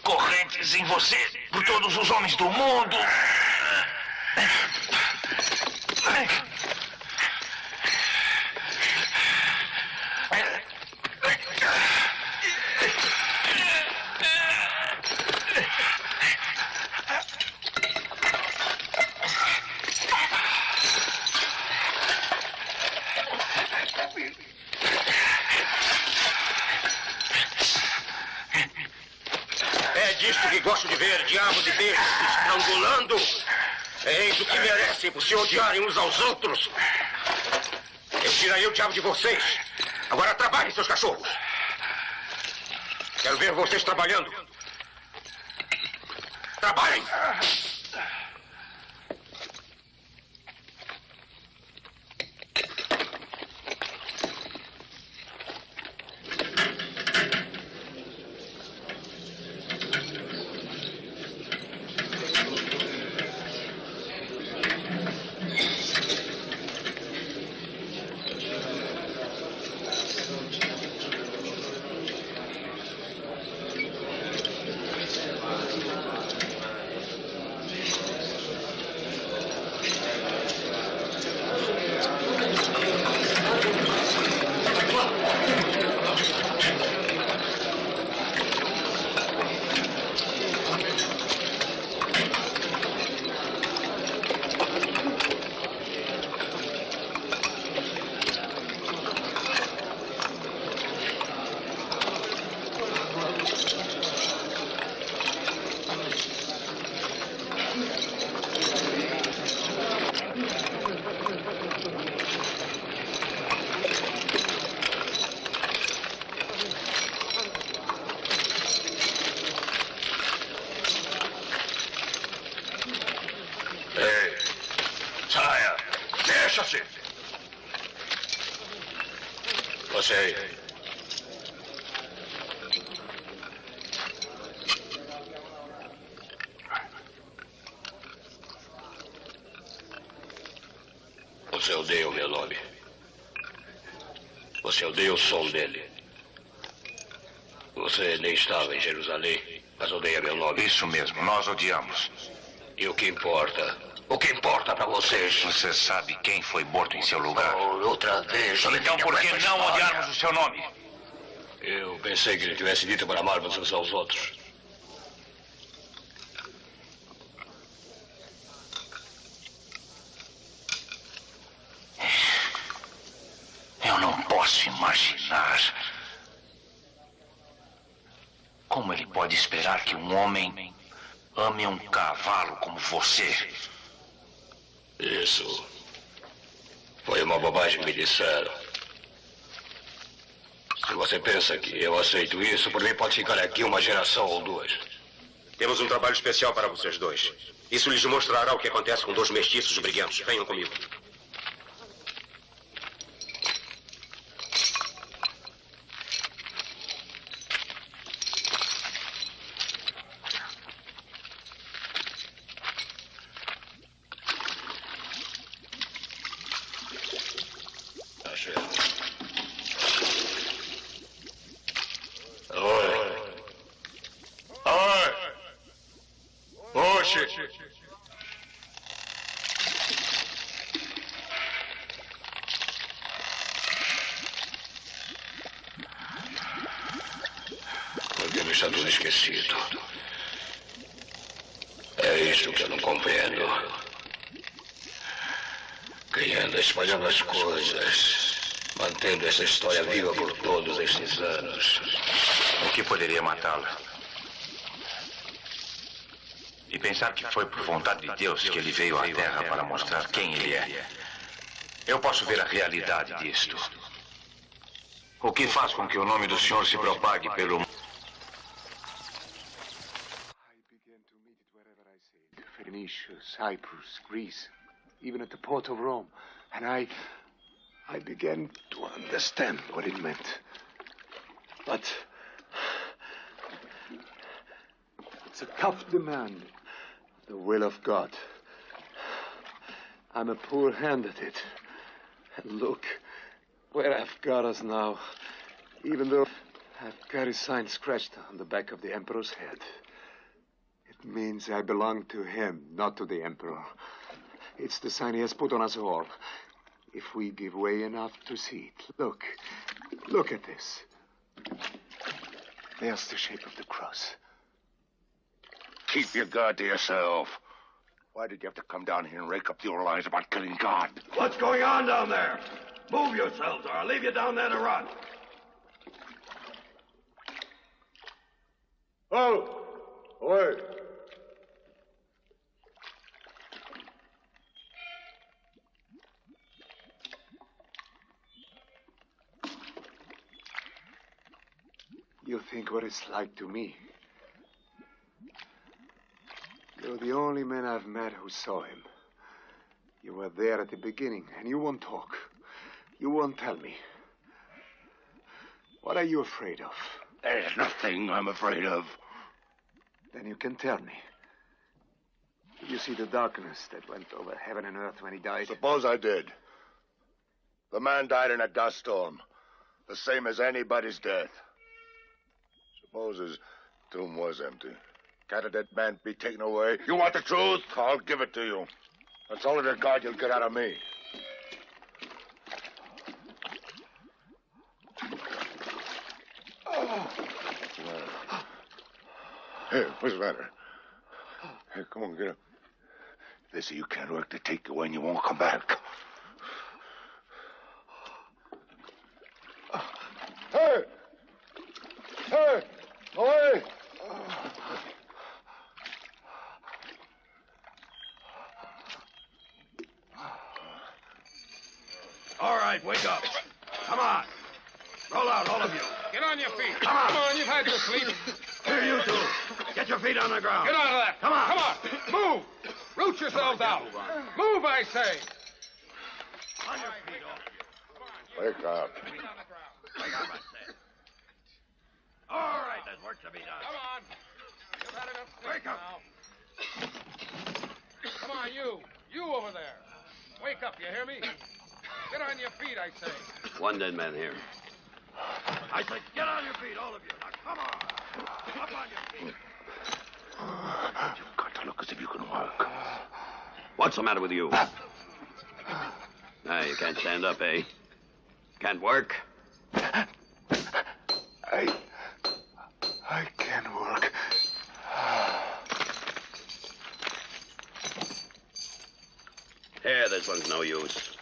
Correntes em você por todos os homens do mundo. É disto que gosto de ver, diabos e bestas se estrangulando. Eis o que merecem por se odiarem uns aos outros. Eu tirarei o diabo de vocês. Agora trabalhem, seus cachorros. Quero ver vocês trabalhando. Trabalhem! Mexa-se! Você aí. Você odeia o meu nome. Você odeia o som dele. Você nem estava em Jerusalém, mas odeia meu nome. Isso mesmo, nós odiamos. E o que importa? O que importa pra vocês? Você sabe quem foi morto em seu lugar. Oh, outra vez. Então por que não odiarmos o seu nome? Eu pensei que ele tivesse dito para amarmos uns aos outros. Eu não posso imaginar como ele pode esperar que um homem ame um cavalo como você. Isso foi uma bobagem que me disseram. Se você pensa que eu aceito isso, por mim pode ficar aqui uma geração ou duas. Temos um trabalho especial para vocês dois. Isso lhes mostrará o que acontece com dois mestiços briguentos. Venham comigo. Porque me está tudo esquecido. É isto que eu não compreendo. Quem anda espalhando as coisas, mantendo essa história viva por todos estes anos. O que poderia matá-la? E pensar que foi por vontade de Deus que ele veio à Terra para mostrar quem ele é. Eu posso ver a realidade disto. O que faz com que o nome do Senhor se propague pelo mundo? Phoenicia, Cyprus, Greece, even at the port of Rome. And I began to understand what it meant. But it's a tough demand, the will of God. I'm a poor hand at it. And look where I've got us now, even though I've got his sign scratched on the back of the emperor's head. It means I belong to him, not to the emperor. It's the sign he has put on us all. If we give way enough to see it. Look at this. There's the shape of the cross. Keep your guard to yourself. Why did you have to come down here and rake up your lies about killing God? What's going on down there? Move yourselves or I'll leave you down there to rot. Oh! Away! You think what it's like to me. You're the only man I've met who saw him. You were there at the beginning, and you won't talk. You won't tell me. What are you afraid of? There's nothing I'm afraid of. Then you can tell me. Did you see the darkness that went over heaven and earth when he died? Suppose I did. The man died in a dust storm. The same as anybody's death. Suppose his tomb was empty. Can't a dead man be taken away? You want the truth? I'll give it to you. That's only the guard you'll get out of me. Hey, what's the matter? Hey, come on, get up. They say you can't work to take you away and you won't come back. Hey! Hey! Away! All right, wake up. Come on. Roll out, all of you. Get on your feet. Come on. Come on, you've had your sleep. Here, you two. Get your feet on the ground. Get out of that. Come on. Come on. Move. Root yourselves out. Move, I say. Wake up. Wake up, I said. All right, there's work to be done. Come on. You've had enough Wake up. now. Come on, you. You over there. Wake up, you hear me? Get on your feet, I say. One dead man here. I said, get on your feet, all of you. Now, come on. Up on your feet. You've got to look as if you can work. What's the matter with you? You can't stand up, eh? Can't work? I can work. Here, this one's no use.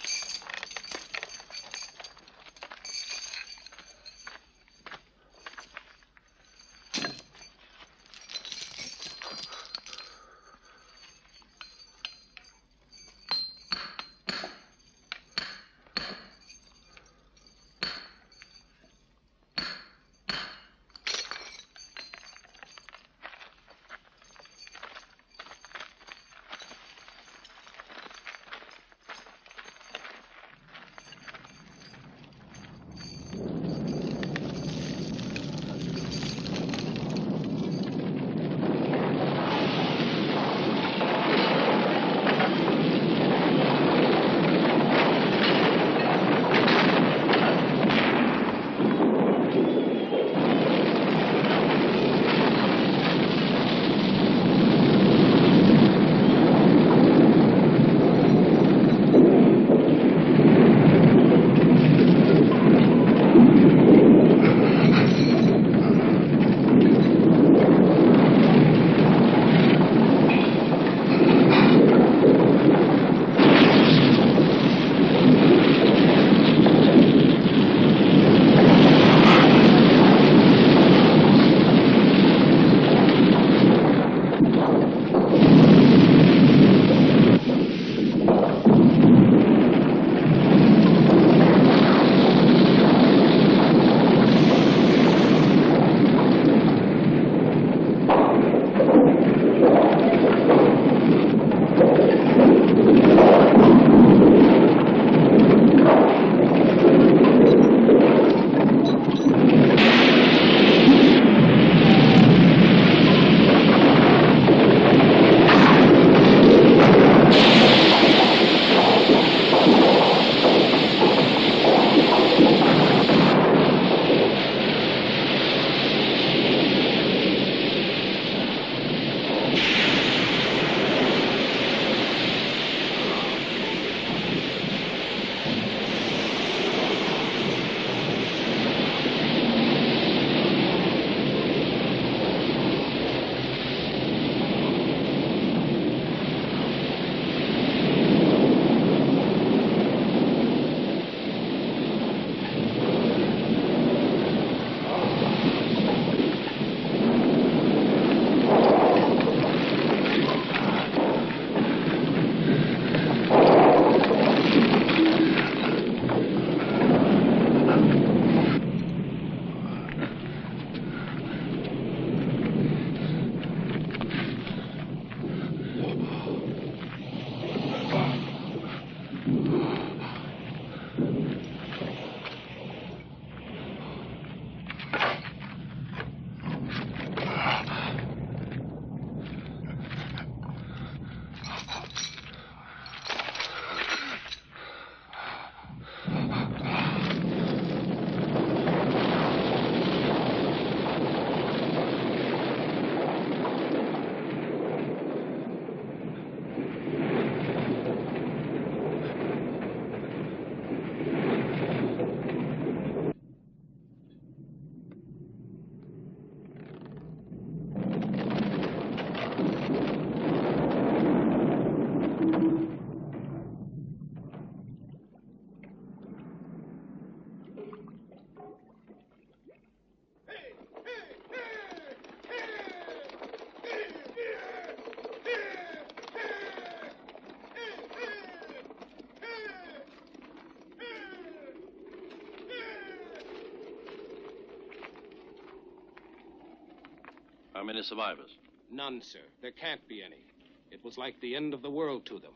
How many survivors? None, sir. There can't be any. It was like the end of the world to them.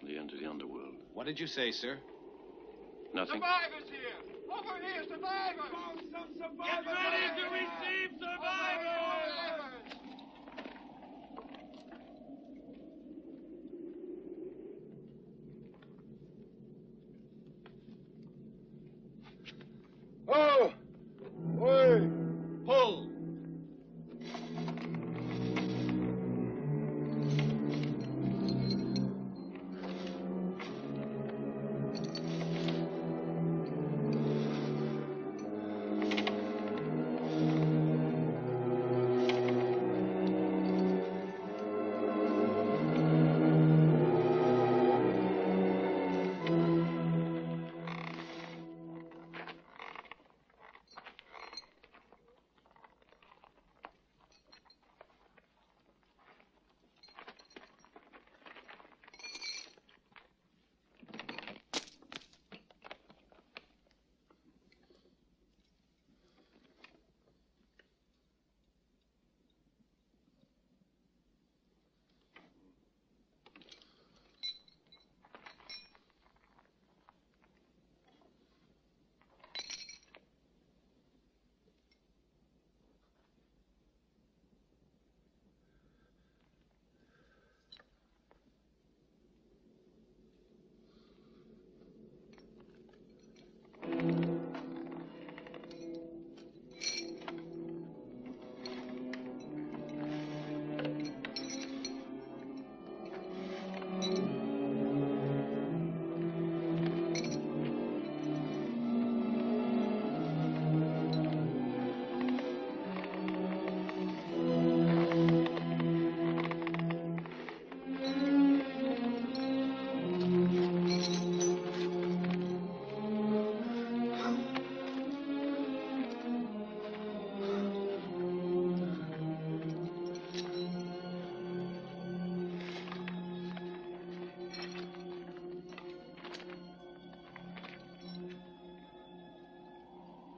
The end of the underworld. What did you say, sir? Nothing. Survivors here! Over here, survivors! Oh, some survivors! Get ready to receive survivors! Oh! Oi! Pull!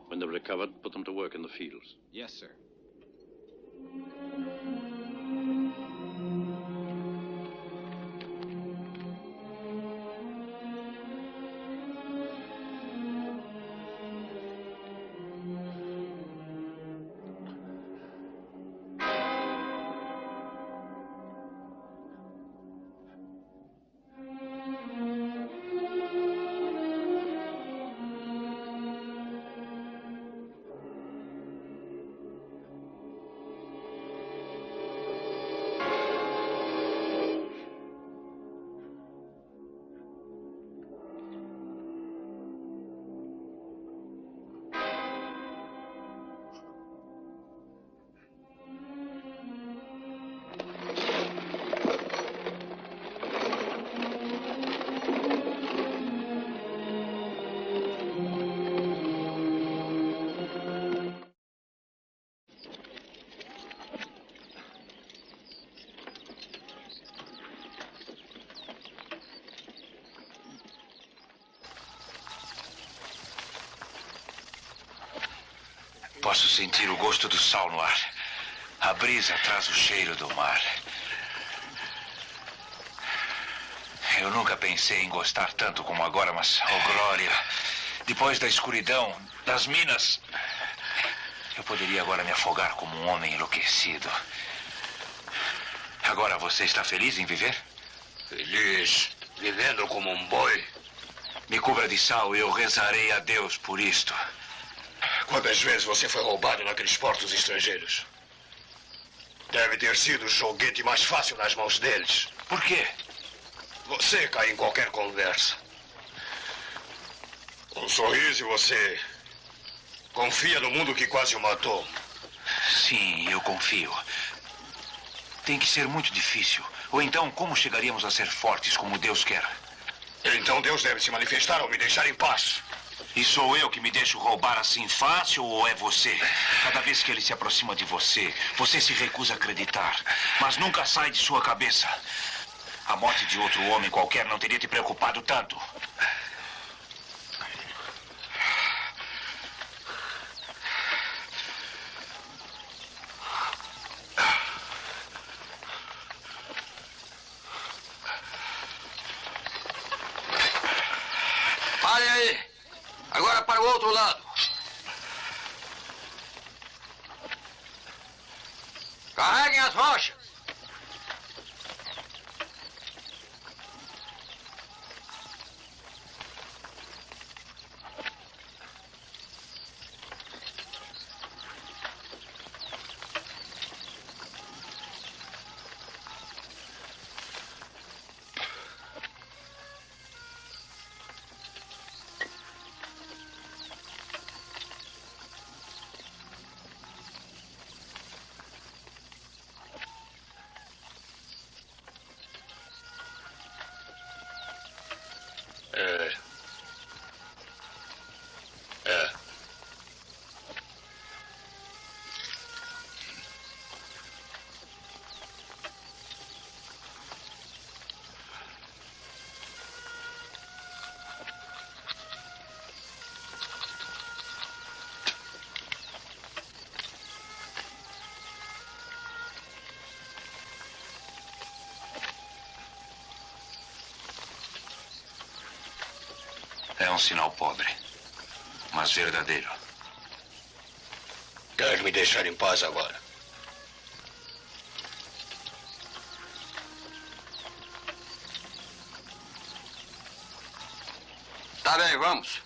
When they're recovered, put them to work in the fields. Yes, sir. Posso sentir o gosto do sal no ar. A brisa traz o cheiro do mar. Eu nunca pensei em gostar tanto como agora, mas, oh glória, depois da escuridão, das minas, eu poderia agora me afogar como um homem enlouquecido. Agora você está feliz em viver? Feliz, vivendo como um boi. Me cubra de sal e eu rezarei a Deus por isto. Quantas vezes você foi roubado naqueles portos estrangeiros? Deve ter sido o joguete mais fácil nas mãos deles. Por quê? Você cai em qualquer conversa. Um sorriso e você confia no mundo que quase o matou. Sim, eu confio. Tem que ser muito difícil. Ou então, como chegaríamos a ser fortes como Deus quer? Então Deus deve se manifestar ou me deixar em paz. E sou eu que me deixo roubar assim fácil ou é você? Cada vez que ele se aproxima de você, você se recusa a acreditar. Mas nunca sai de sua cabeça. A morte de outro homem qualquer não teria te preocupado tanto. Parem aí. Agora para o outro lado. Carreguem as rochas. É um sinal pobre, mas verdadeiro. Quer me deixar em paz agora? Tá bem, vamos.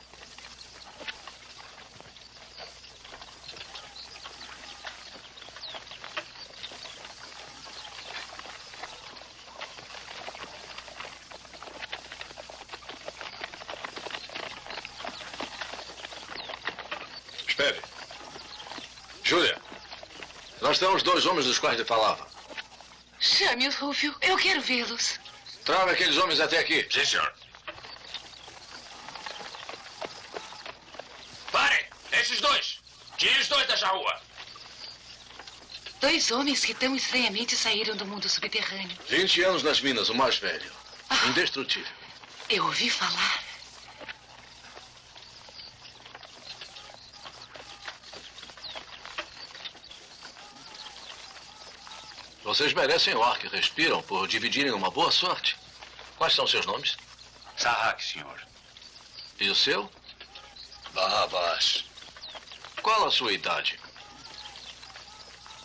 Espere. Júlia, nós temos 2 homens dos quais lhe falava. Chame-os, Rufio. Eu quero vê-los. Traga aqueles homens até aqui. Sim, senhor. Parem! Esses 2! Tire os 2 dessa rua! 2 homens que tão estranhamente saíram do mundo subterrâneo. 20 anos nas minas, o mais velho. Indestrutível. Eu ouvi falar. Vocês merecem o ar que respiram por dividirem uma boa sorte. Quais são seus nomes? Sahak, senhor. E o seu? Barrabás. Qual a sua idade?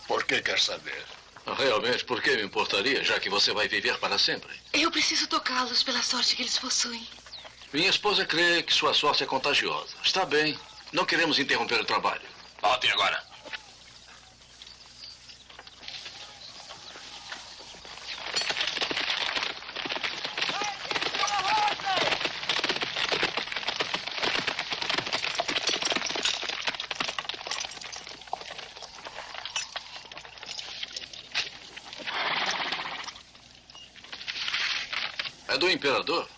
Por que quer saber? Realmente, por que me importaria, já que você vai viver para sempre? Eu preciso tocá-los pela sorte que eles possuem. Minha esposa crê que sua sorte é contagiosa. Está bem. Não queremos interromper o trabalho. Voltem agora. É do imperador?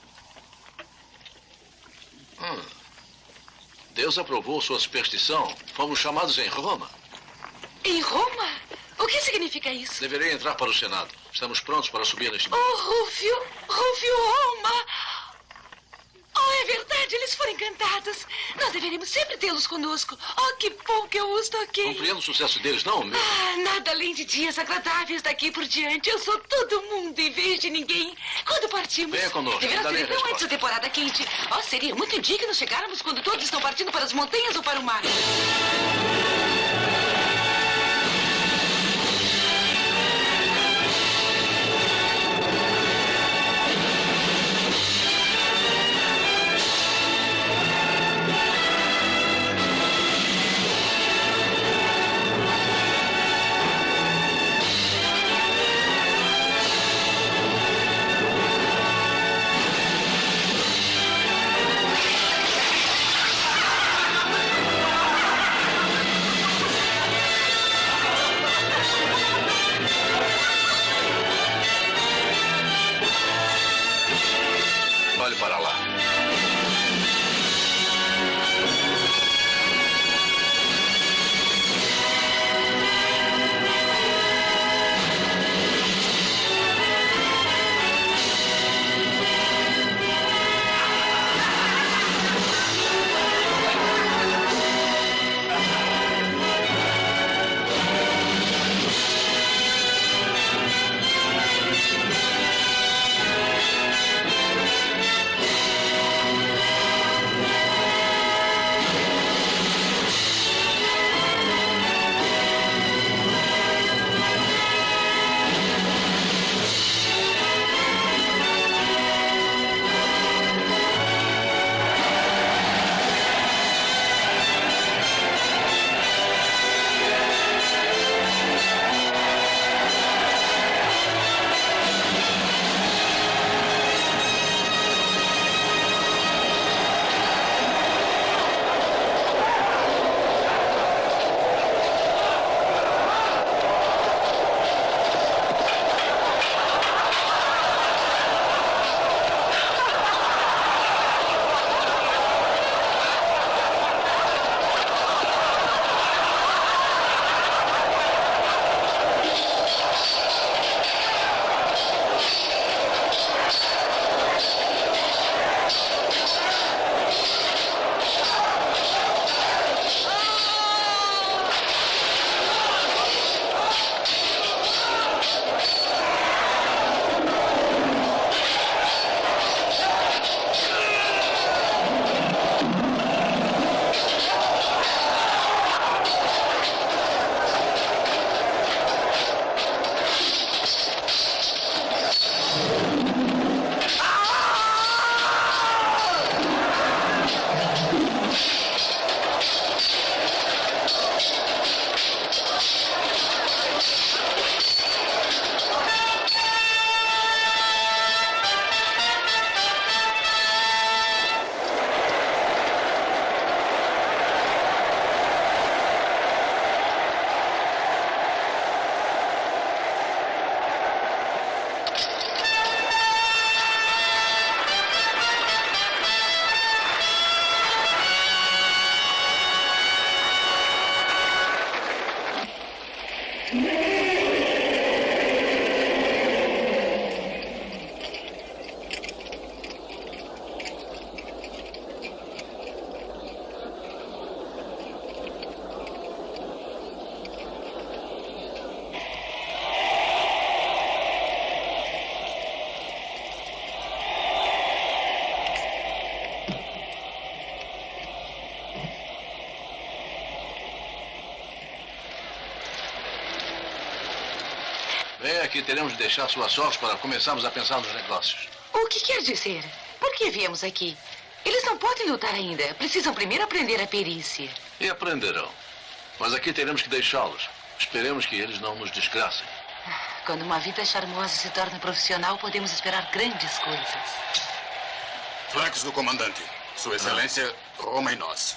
Deus aprovou sua superstição. Fomos chamados em Roma. Em Roma? O que significa isso? Deveria entrar para o Senado. Estamos prontos para subir neste... Oh, Rufio! Rufio, Roma! Oh, é verdade, eles foram encantados. Nós deveríamos sempre tê-los conosco. Oh, que bom que eu os toquei. Compreendo o sucesso deles, não o meu. Nada além de dias agradáveis daqui por diante. Eu sou todo mundo em vez de ninguém. Quando partimos... Venha conosco. Deverá ser então antes da temporada quente. Oh, seria muito indigno chegarmos quando todos estão partindo para as montanhas ou para o mar. Olhe para lá. É que teremos de deixar suas sortes para começarmos a pensar nos negócios. O que quer dizer? Por que viemos aqui? Eles não podem lutar ainda. Precisam primeiro aprender a perícia. E aprenderão. Mas aqui teremos que deixá-los. Esperemos que eles não nos desgracem. Quando uma vida charmosa se torna profissional, podemos esperar grandes coisas. Flancos do comandante. Sua Excelência, Roma e nós.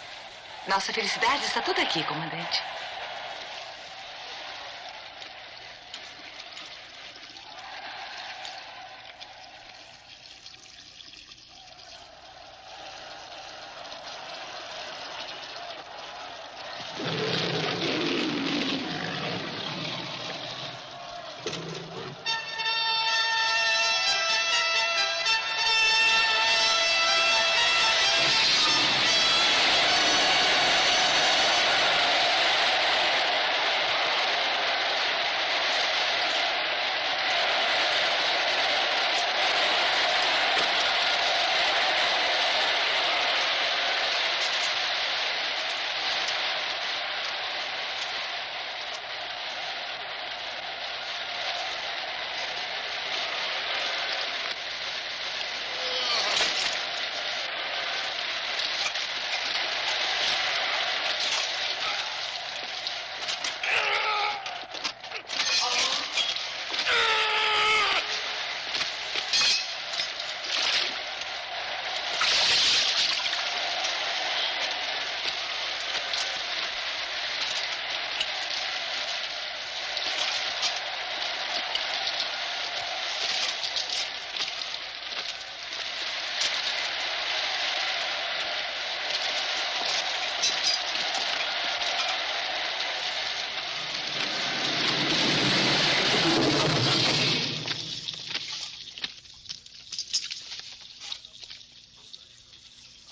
Nossa felicidade está toda aqui, comandante.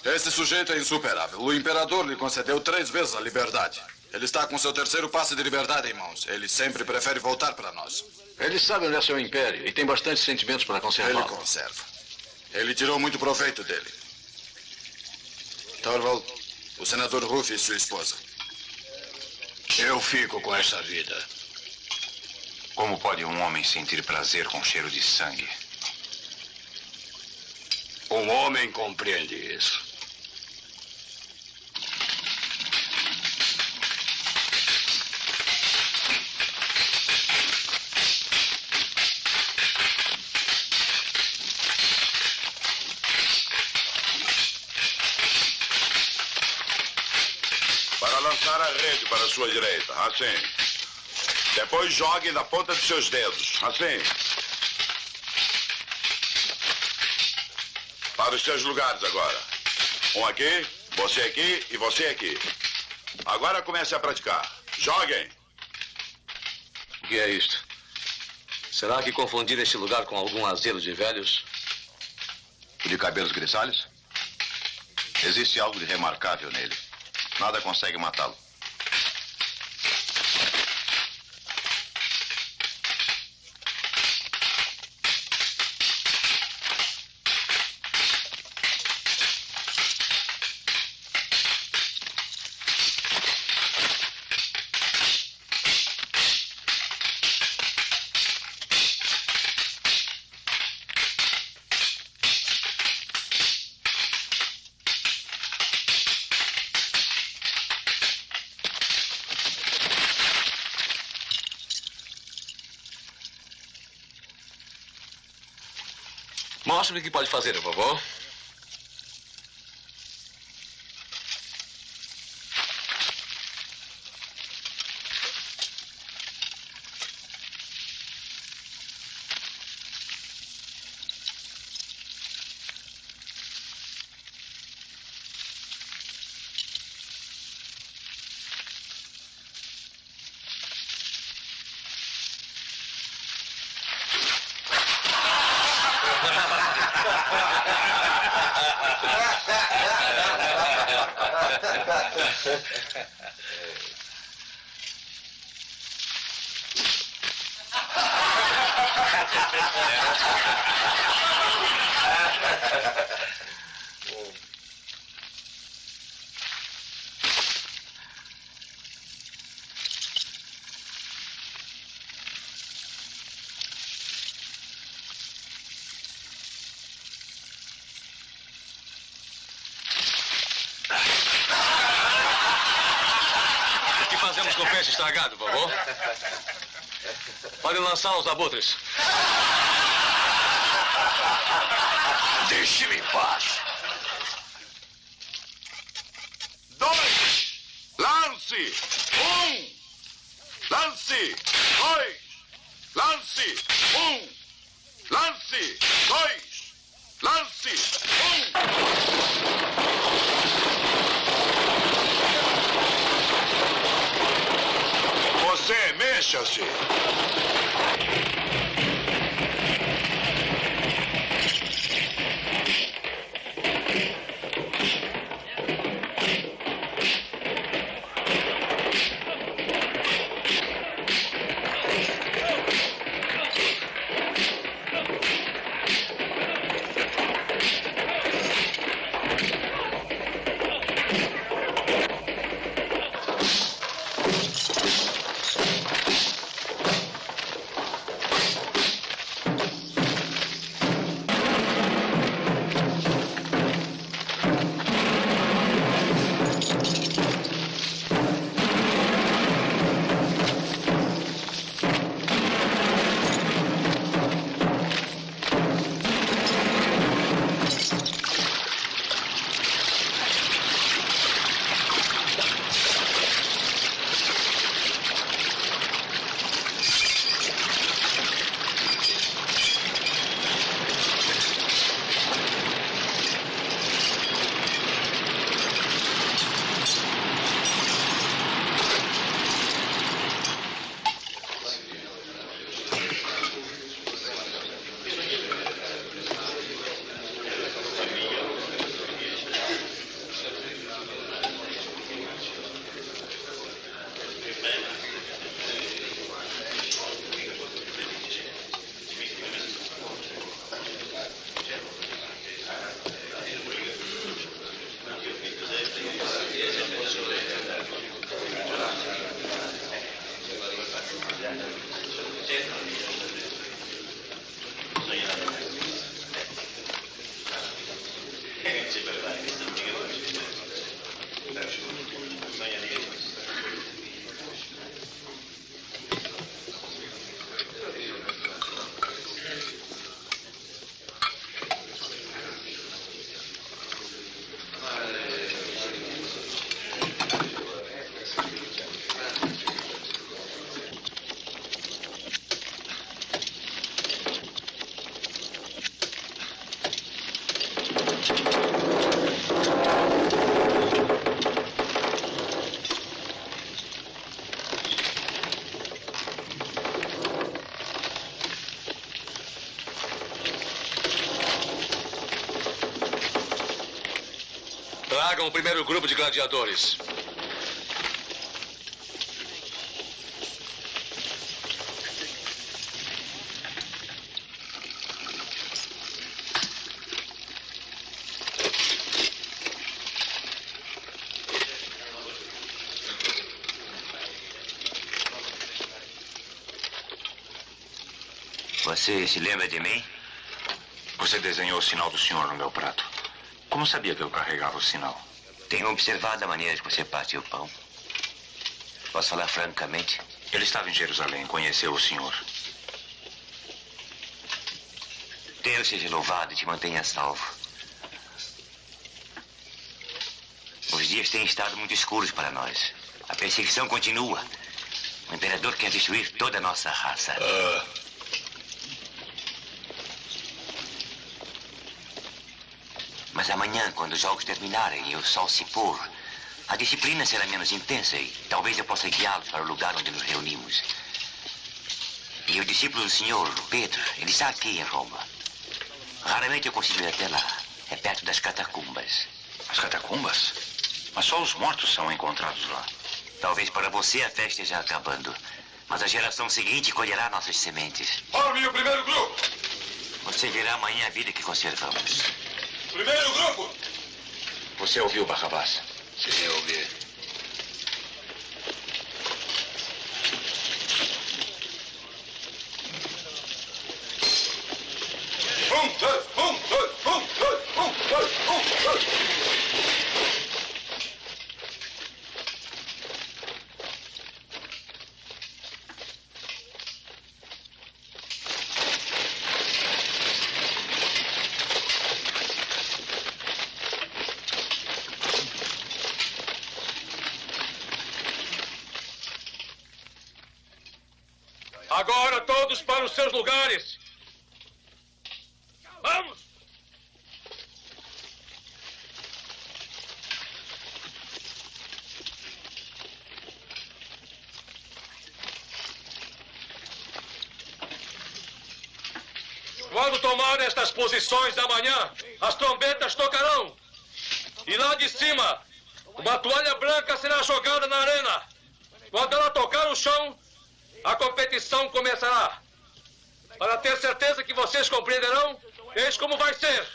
Esse sujeito é insuperável. O imperador lhe concedeu 3 vezes a liberdade. Ele está com seu 3º passe de liberdade em mãos. Ele sempre prefere voltar para nós. Ele sabe onde é seu império e tem bastante sentimentos para conservá-lo. Ele conserva. Ele tirou muito proveito dele. Thorvald, o senador Ruff e sua esposa. Eu fico com essa vida. Como pode um homem sentir prazer com cheiro de sangue? Um homem compreende isso. Para lançar a rede para a sua direita, assim. Depois jogue na ponta de seus dedos, assim. Para os seus lugares agora. Um aqui, você aqui e você aqui. Agora comece a praticar. Joguem. O que é isto? Será que confundir este lugar com algum asilo de velhos? O de cabelos grisalhos? Existe algo de remarcável nele. Nada consegue matá-lo. Mostre-me o que pode fazer, por favor. fazemos com peixe estragado, vovô? Pode lançar os abutres. Deixe-me em paz. 2. Lance. 1. Lance. 2. Lance. 1. Lance. 2. Lance. 1. Você mexa-se. Tragam o primeiro grupo de gladiadores. Você se lembra de mim? Você desenhou o sinal do senhor no meu prato. Como sabia que eu carregava o sinal? Tenho observado a maneira que você parte o pão. Posso falar francamente? Ele estava em Jerusalém, conheceu o senhor. Deus seja louvado e te mantenha salvo. Os dias têm estado muito escuros para nós. A perseguição continua. O imperador quer destruir toda a nossa raça. Mas amanhã, quando os jogos terminarem e o sol se pôr, a disciplina será menos intensa e talvez eu possa guiá-los para o lugar onde nos reunimos. E o discípulo do senhor, Pedro, ele está aqui em Roma. Raramente eu consigo ir até lá. É perto das catacumbas. As catacumbas? Mas só os mortos são encontrados lá. Talvez para você a festa esteja acabando. Mas a geração seguinte colherá nossas sementes. Forme o primeiro grupo! Você verá amanhã a vida que conservamos. Primeiro grupo! Você ouviu, Barrabás? Sim, eu ouvi. Agora todos para os seus lugares. Vamos! Quando tomar estas posições amanhã, as trombetas tocarão. E lá de cima, uma toalha branca será jogada na arena. Quando ela tocar o chão, a competição começará. Para ter certeza que vocês compreenderão, eis como vai ser.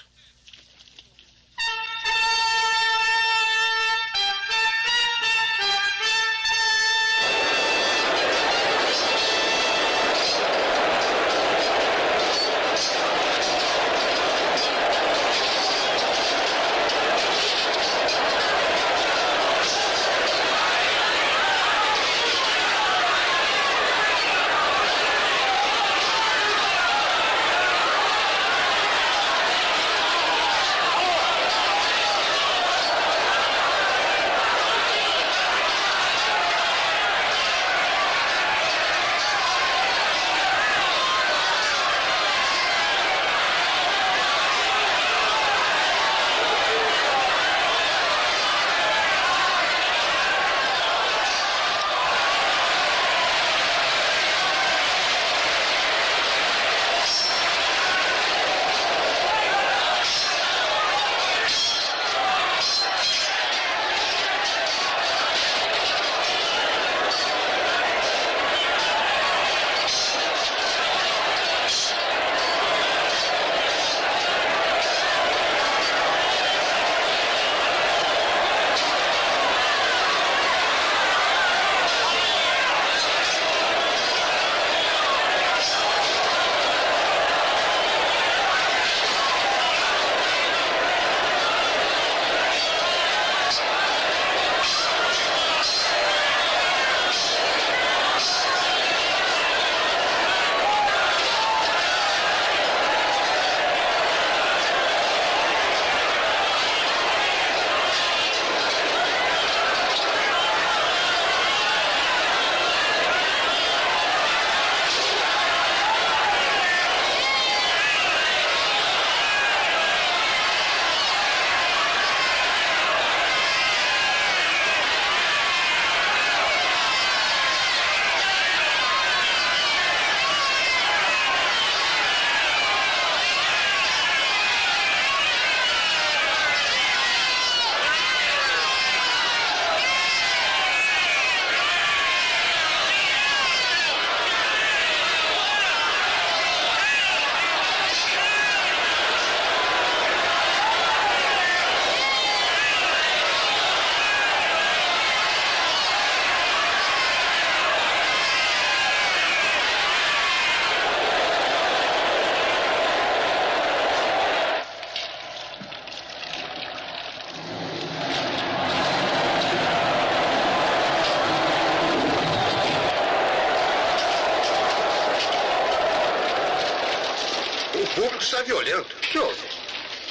O público está violento. O que houve?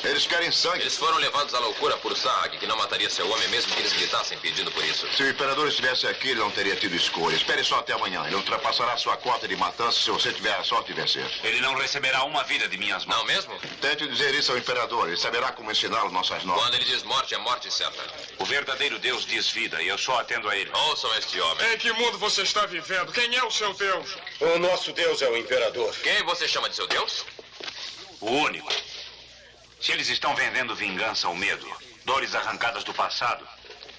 Eles querem sangue. Eles foram levados à loucura por Sarg, que não mataria seu homem mesmo que eles gritassem pedindo por isso. Se o imperador estivesse aqui, ele não teria tido escolha. Espere só até amanhã. Ele ultrapassará sua cota de matança se você tiver a sorte de vencer. Ele não receberá uma vida de minhas mãos. Não mesmo? Tente dizer isso ao imperador. Ele saberá como ensiná-lo nossas normas. Quando ele diz morte, é morte certa. O verdadeiro Deus diz vida e eu só atendo a ele. Ouçam este homem. Em que mundo você está vivendo? Quem é o seu Deus? O nosso Deus é o imperador. Quem você chama de seu Deus? O único. Se eles estão vendendo vingança ao medo, dores arrancadas do passado,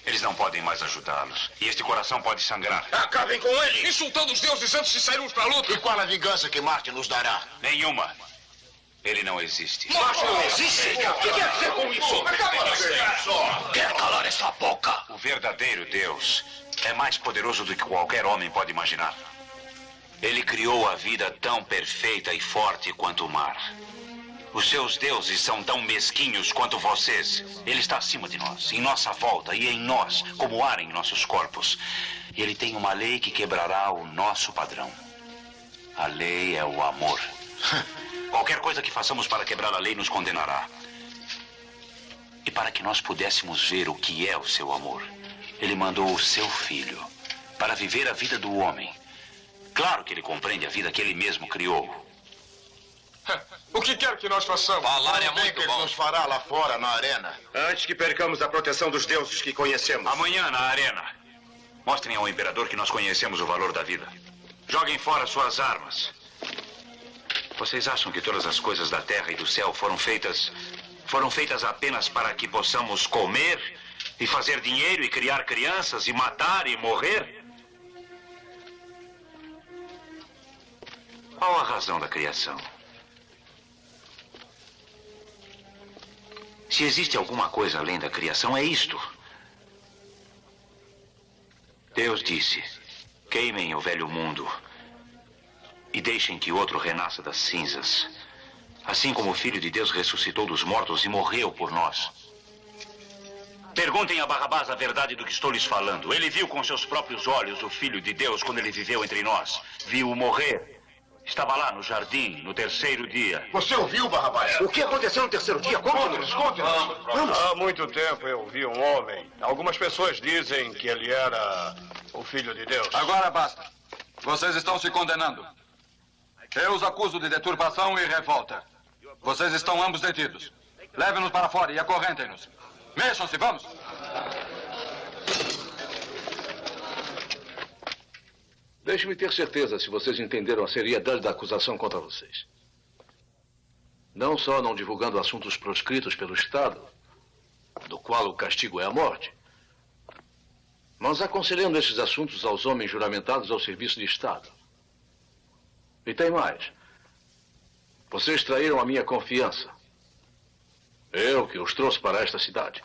eles não podem mais ajudá-los. E este coração pode sangrar. Acabem com ele! Insultando os deuses antes de sairmos para a luta! E qual a vingança que Marte nos dará? Nenhuma. Ele não existe. Marte não existe? O que quer dizer com isso? Quer calar essa boca? O verdadeiro Deus é mais poderoso do que qualquer homem pode imaginar. Ele criou a vida tão perfeita e forte quanto o mar. Os seus deuses são tão mesquinhos quanto vocês. Ele está acima de nós, em nossa volta e em nós, como o ar em nossos corpos. E ele tem uma lei que quebrará o nosso padrão. A lei é o amor. Qualquer coisa que façamos para quebrar a lei nos condenará. E para que nós pudéssemos ver o que é o seu amor, ele mandou o seu filho para viver a vida do homem Claro que ele compreende a vida que ele mesmo criou. O que quer que nós façamos? Falar é muito bom. Ele nos fará lá fora, na arena. Antes que percamos a proteção dos deuses que conhecemos. Amanhã, na arena. Mostrem ao imperador que nós conhecemos o valor da vida. Joguem fora suas armas. Vocês acham que todas as coisas da terra e do céu foram feitas apenas para que possamos comer e fazer dinheiro e criar crianças e matar e morrer? Qual a razão da criação? Se existe alguma coisa além da criação, é isto. Deus disse: queimem o velho mundo e deixem que outro renasça das cinzas. Assim como o Filho de Deus ressuscitou dos mortos e morreu por nós. Perguntem a Barrabás a verdade do que estou lhes falando. Ele viu com seus próprios olhos o Filho de Deus quando ele viveu entre nós. Viu-o morrer. Estava lá no jardim, no terceiro dia. Você ouviu, Barrabás? O que aconteceu no terceiro dia? Conte-nos. Há muito tempo eu vi um homem. Algumas pessoas dizem que ele era o Filho de Deus. Agora basta. Vocês estão se condenando. Eu os acuso de deturpação e revolta. Vocês estão ambos detidos. Levem-nos para fora e acorrentem-nos. Mexam-se, vamos! Deixe-me ter certeza se vocês entenderam a seriedade da acusação contra vocês. Não só não divulgando assuntos proscritos pelo Estado, do qual o castigo é a morte, mas aconselhando esses assuntos aos homens juramentados ao serviço de Estado. E tem mais. Vocês traíram a minha confiança. Eu que os trouxe para esta cidade,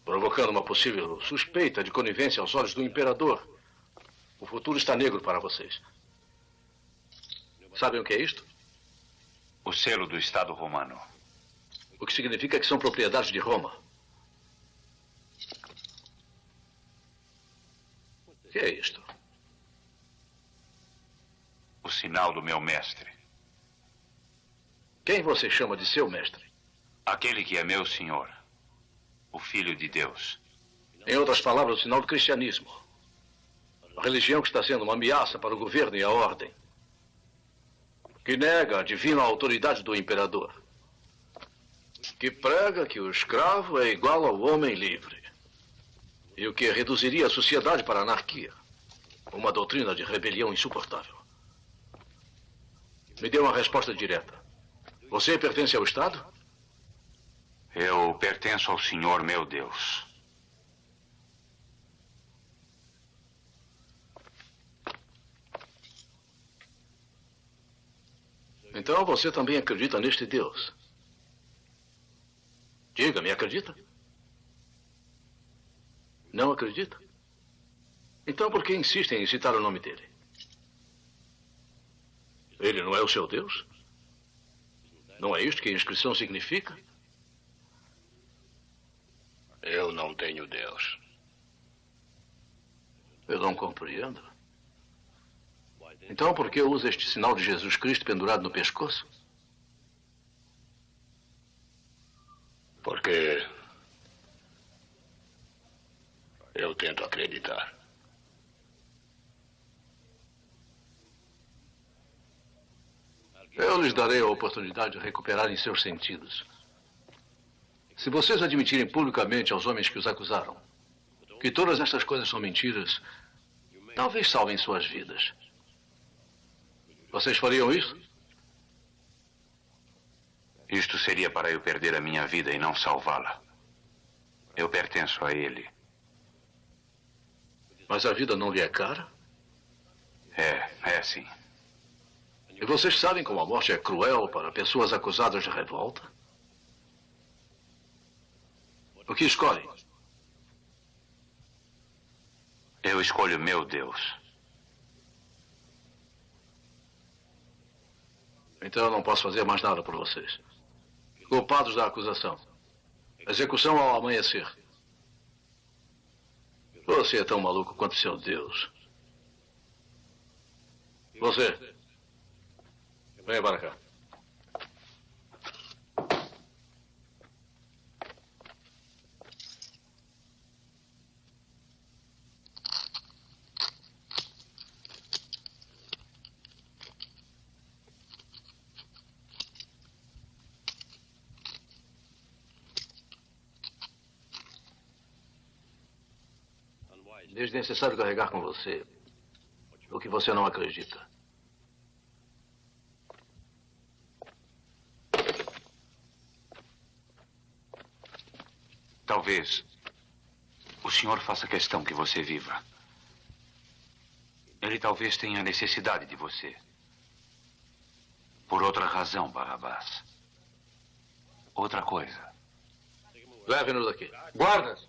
provocando uma possível suspeita de conivência aos olhos do imperador. O futuro está negro para vocês. Sabem o que é isto? O selo do Estado romano. O que significa que são propriedades de Roma. O que é isto? O sinal do meu mestre. Quem você chama de seu mestre? Aquele que é meu senhor. O Filho de Deus. Em outras palavras, o sinal do cristianismo. A religião que está sendo uma ameaça para o governo e a ordem. Que nega a divina autoridade do imperador. Que prega que o escravo é igual ao homem livre. E o que reduziria a sociedade para a anarquia. Uma doutrina de rebelião insuportável. Me dê uma resposta direta. Você pertence ao Estado? Eu pertenço ao Senhor, meu Deus. Então você também acredita neste Deus? Diga-me, acredita? Não acredita? Então por que insistem em citar o nome dele? Ele não é o seu Deus? Não é isto que a inscrição significa? Eu não tenho Deus. Eu não compreendo. Então por que usa este sinal de Jesus Cristo pendurado no pescoço? Porque eu tento acreditar. Eu lhes darei a oportunidade de recuperarem seus sentidos. Se vocês admitirem publicamente aos homens que os acusaram que todas estas coisas são mentiras, talvez salvem suas vidas. Vocês fariam isso? Isto seria para eu perder a minha vida e não salvá-la. Eu pertenço a ele. Mas a vida não lhe é cara? É sim. E vocês sabem como a morte é cruel para pessoas acusadas de revolta? O que escolhem? Eu escolho meu Deus. Então eu não posso fazer mais nada por vocês. Culpados da acusação. Execução ao amanhecer. Você é tão maluco quanto seu Deus. Você. Venha para cá. desnecessário carregar com você o que você não acredita. Talvez o senhor faça questão que você viva. Ele talvez tenha necessidade de você. Por outra razão, Barrabás. Outra coisa. Leve-nos daqui. Guardas!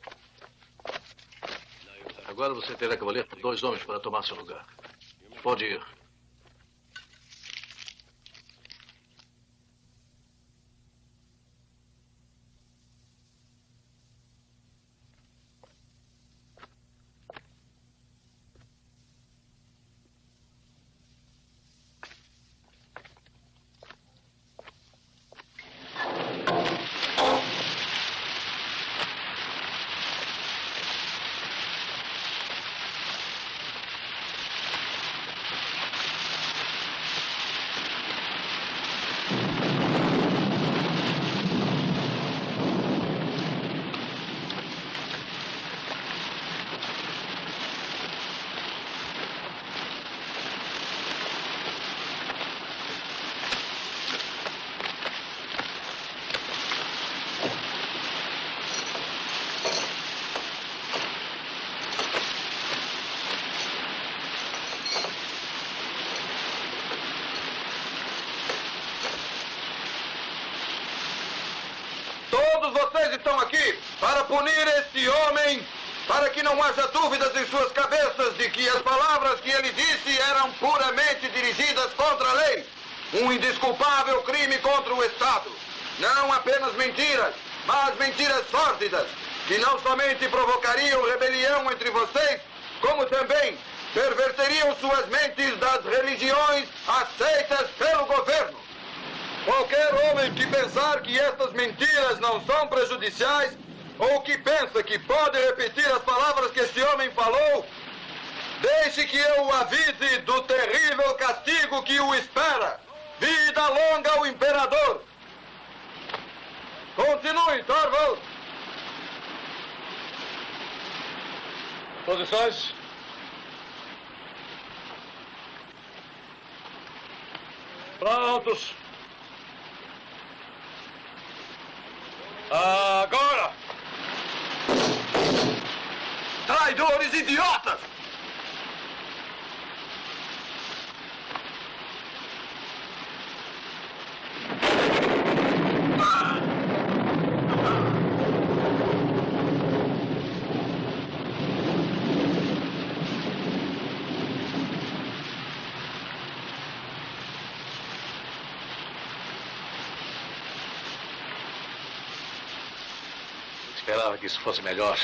Agora você terá que valer por 2 homens para tomar seu lugar. Pode ir. Todos vocês estão aqui para punir este homem, para que não haja dúvidas em suas cabeças de que as palavras que ele disse eram puramente dirigidas contra a lei. Um indesculpável crime contra o Estado. Não apenas mentiras, mas mentiras sórdidas, que não somente provocariam rebelião entre vocês, como também perverteriam suas mentes das religiões aceitas pelo governo. Qualquer homem que pensar que estas mentiras não são prejudiciais, ou que pensa que pode repetir as palavras que este homem falou, deixe que eu o avise do terrível castigo que o espera. Vida longa ao imperador! Continue, Thorvald! Posições. Prontos. Agora! Traidores idiotas! Esperava que isso fosse melhor.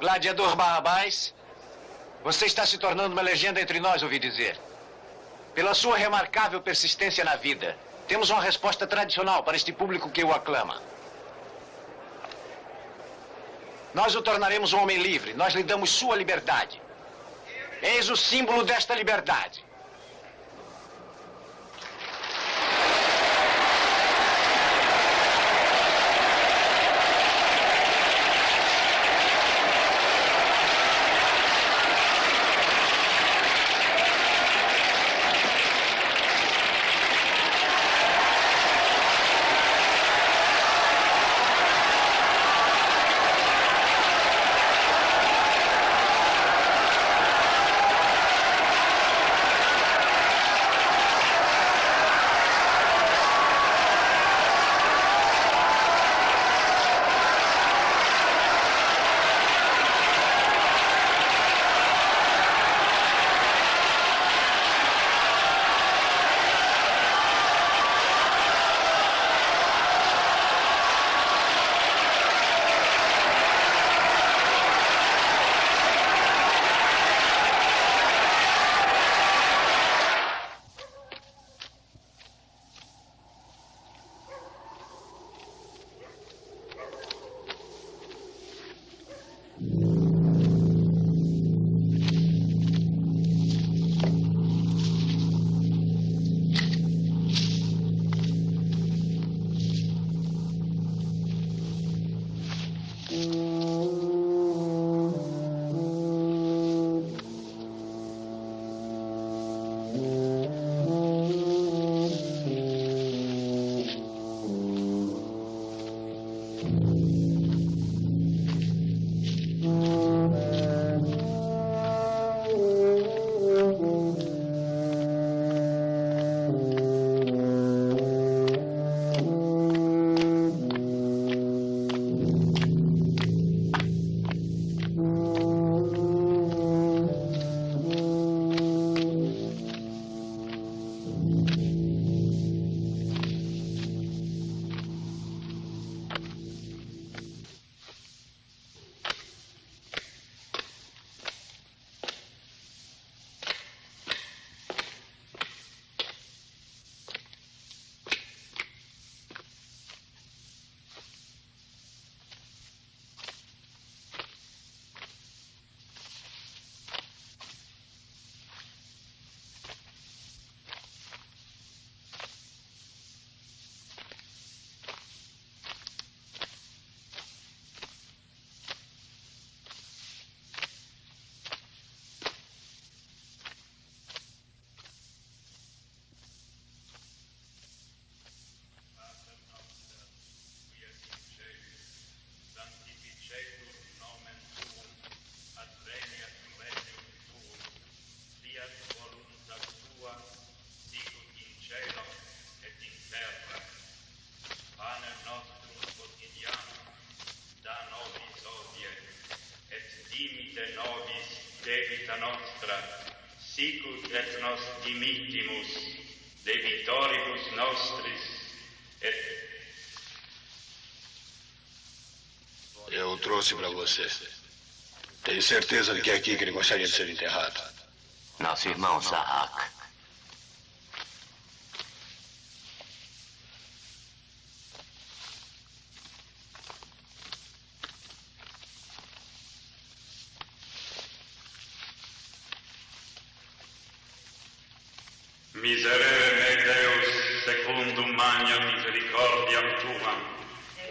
Gladiador Barrabás, você está se tornando uma legenda entre nós, ouvi dizer. Pela sua remarcável persistência na vida, temos uma resposta tradicional para este público que o aclama. Nós o tornaremos um homem livre, nós lhe damos sua liberdade. Eis o símbolo desta liberdade. debita nostra, sicut et nos dimittimus, debitoribus nostris, et... Eu o trouxe para você. Tenho certeza de que é aqui que ele gostaria de ser enterrado. Nosso irmão Sahak. Miserere me Deus, secundum magna misericordiam tuam,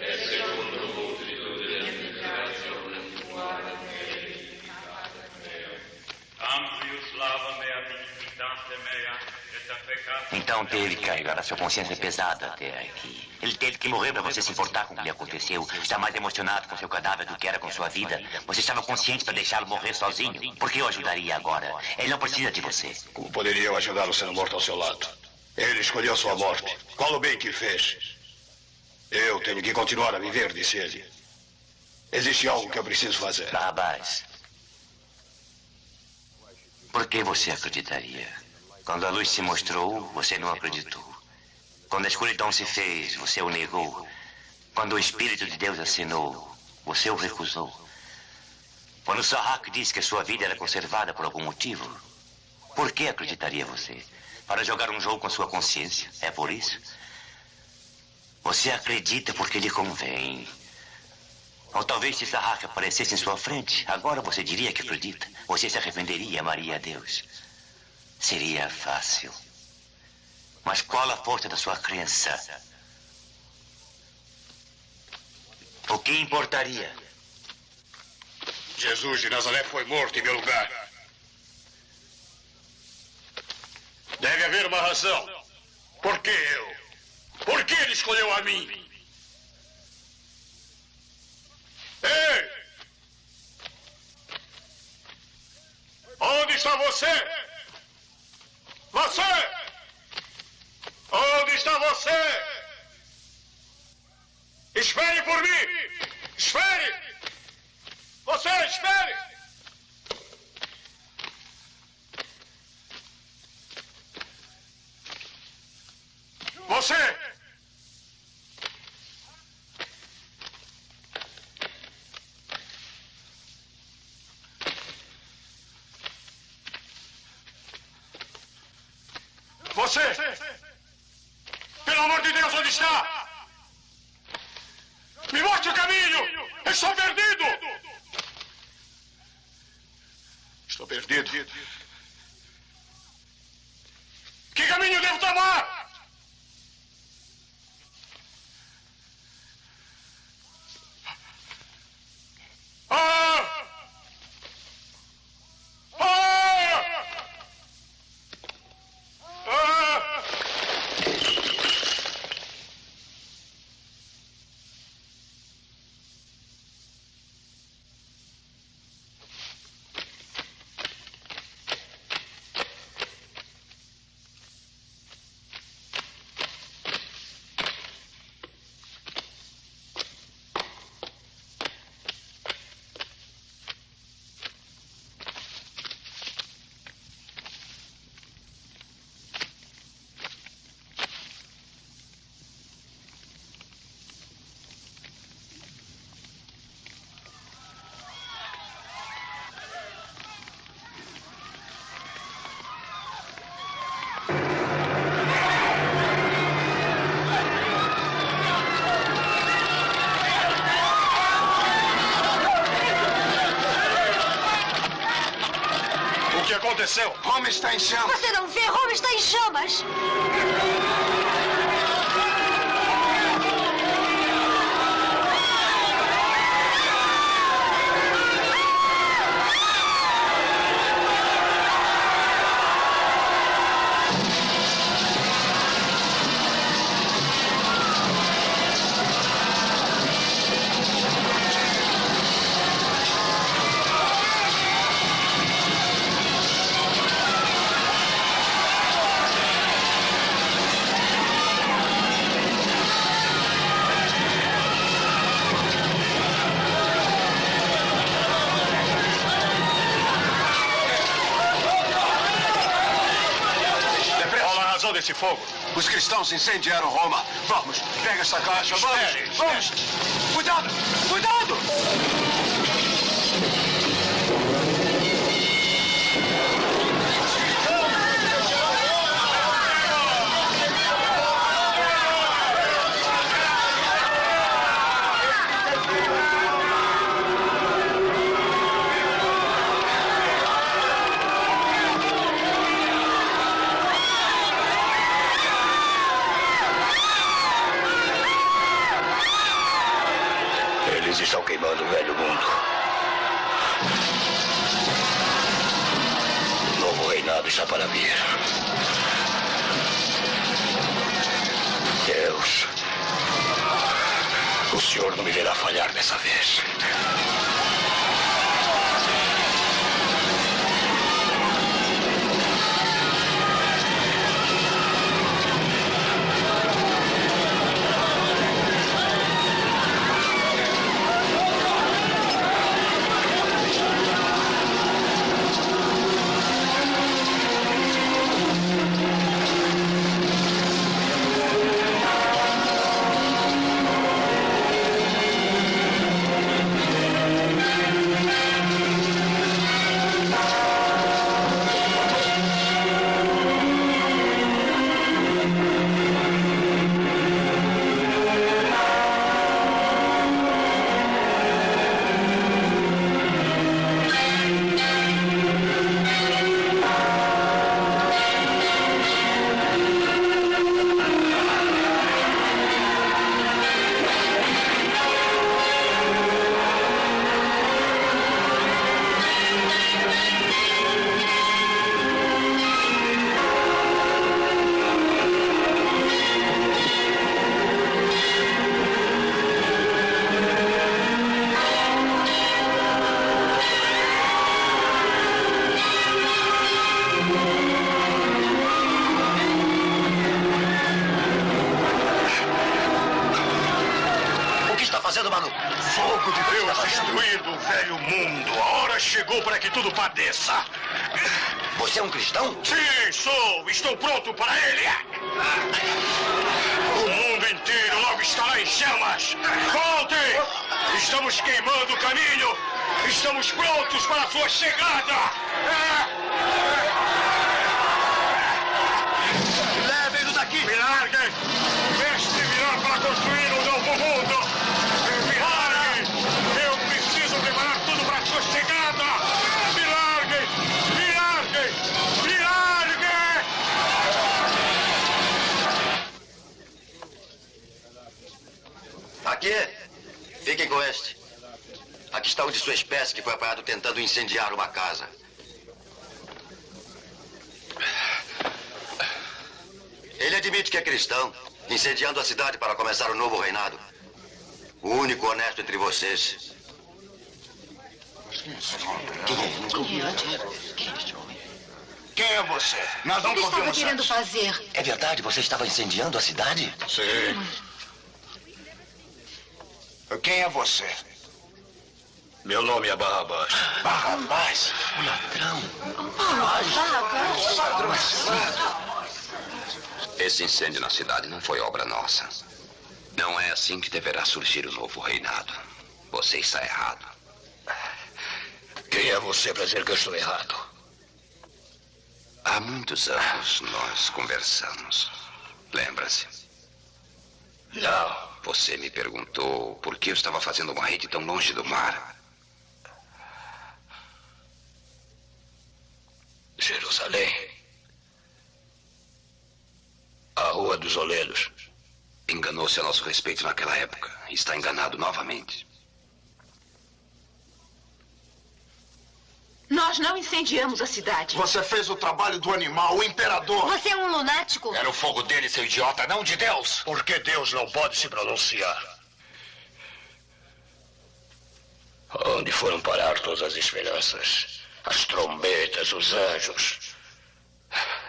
et secundum multitudinem grationem tuam amplius lava mea dignitate mea, et a peccatum... Então teve que carregar a sua consciência pesada até aqui. Ele teve que morrer para você se importar com o que lhe aconteceu. Está mais emocionado com seu cadáver do que era com sua vida. Você estava consciente para deixá-lo morrer sozinho. Por que eu ajudaria agora? Ele não precisa de você. Como poderia eu ajudá-lo sendo morto ao seu lado? Ele escolheu sua morte. Qual o bem que fez? Eu tenho que continuar a viver, disse ele. Existe algo que eu preciso fazer. Barrabás, por que você acreditaria? Quando a luz se mostrou, você não acreditou. Quando a escuridão se fez, você o negou. Quando o Espírito de Deus assinou, você o recusou. Quando Sahak disse que sua vida era conservada por algum motivo, por que acreditaria você? Para jogar um jogo com sua consciência? É por isso? Você acredita porque lhe convém. Ou talvez se Sahak aparecesse em sua frente, agora você diria que acredita. Você se arrependeria e amaria a Deus. Seria fácil. Mas qual a força da sua crença? O que importaria? Jesus de Nazaré foi morto em meu lugar. Deve haver uma razão. Por que eu? Por que ele escolheu a mim? Ei! Onde está você? Você! Onde está você? Espere por mim! Espere! Você, espere! Você! Você! Pelo amor de Deus, onde está? Me mostre o caminho! Eu estou perdido! Estou perdido. Que caminho devo tomar? Ah! Ah! Ah! O que aconteceu? Roma está em chamas. Você não vê? Roma está em chamas. Desse fogo. Os cristãos incendiaram Roma. Vamos, pega essa caixa. Vamos, vamos. Cuidado, cuidado! Eles estão queimando o velho mundo. O novo reinado está para vir. Deus, o Senhor não me verá falhar dessa vez. fazendo, maluco? Fogo de Deus destruindo o velho mundo. A hora chegou para que tudo padeça. Você é um cristão? Sim, sou. Estou pronto para ele. O mundo inteiro logo estará em chamas. Voltem! Estamos queimando o caminho. Estamos prontos para a sua chegada. Levem-no daqui! Me larguem! O mestre virá para construir um novo mundo! Me larguem! Eu preciso preparar tudo para a sua chegada! Me larguem! Me larguem! Me larguem! Aqui! Fiquem com este. Aqui está um de sua espécie que foi apanhado tentando incendiar uma casa. Ele admite que é cristão, incendiando a cidade para começar um novo reinado. O único honesto entre vocês. Quem é você? Nós não O que estava podemos querendo fazer? É verdade? Você estava incendiando a cidade? Sim. Quem é você? Meu nome é Barrabás. Barrabás? O ladrão. Esse incêndio na cidade não foi obra nossa. Não é assim que deverá surgir o novo reinado. Você está errado. Quem é você para dizer que eu estou errado? Há muitos anos nós conversamos. Lembra-se? Não. Você me perguntou por que eu estava fazendo uma rede tão longe do mar. Jerusalém. A Rua dos Oledos. Enganou-se a nosso respeito naquela época. Está enganado novamente. Nós não incendiamos a cidade. Você fez o trabalho do animal, o imperador. Você é um lunático. Era o fogo dele, seu idiota, não de Deus. Por que Deus não pode se pronunciar? Onde foram parar todas as esperanças? As trombetas, os anjos.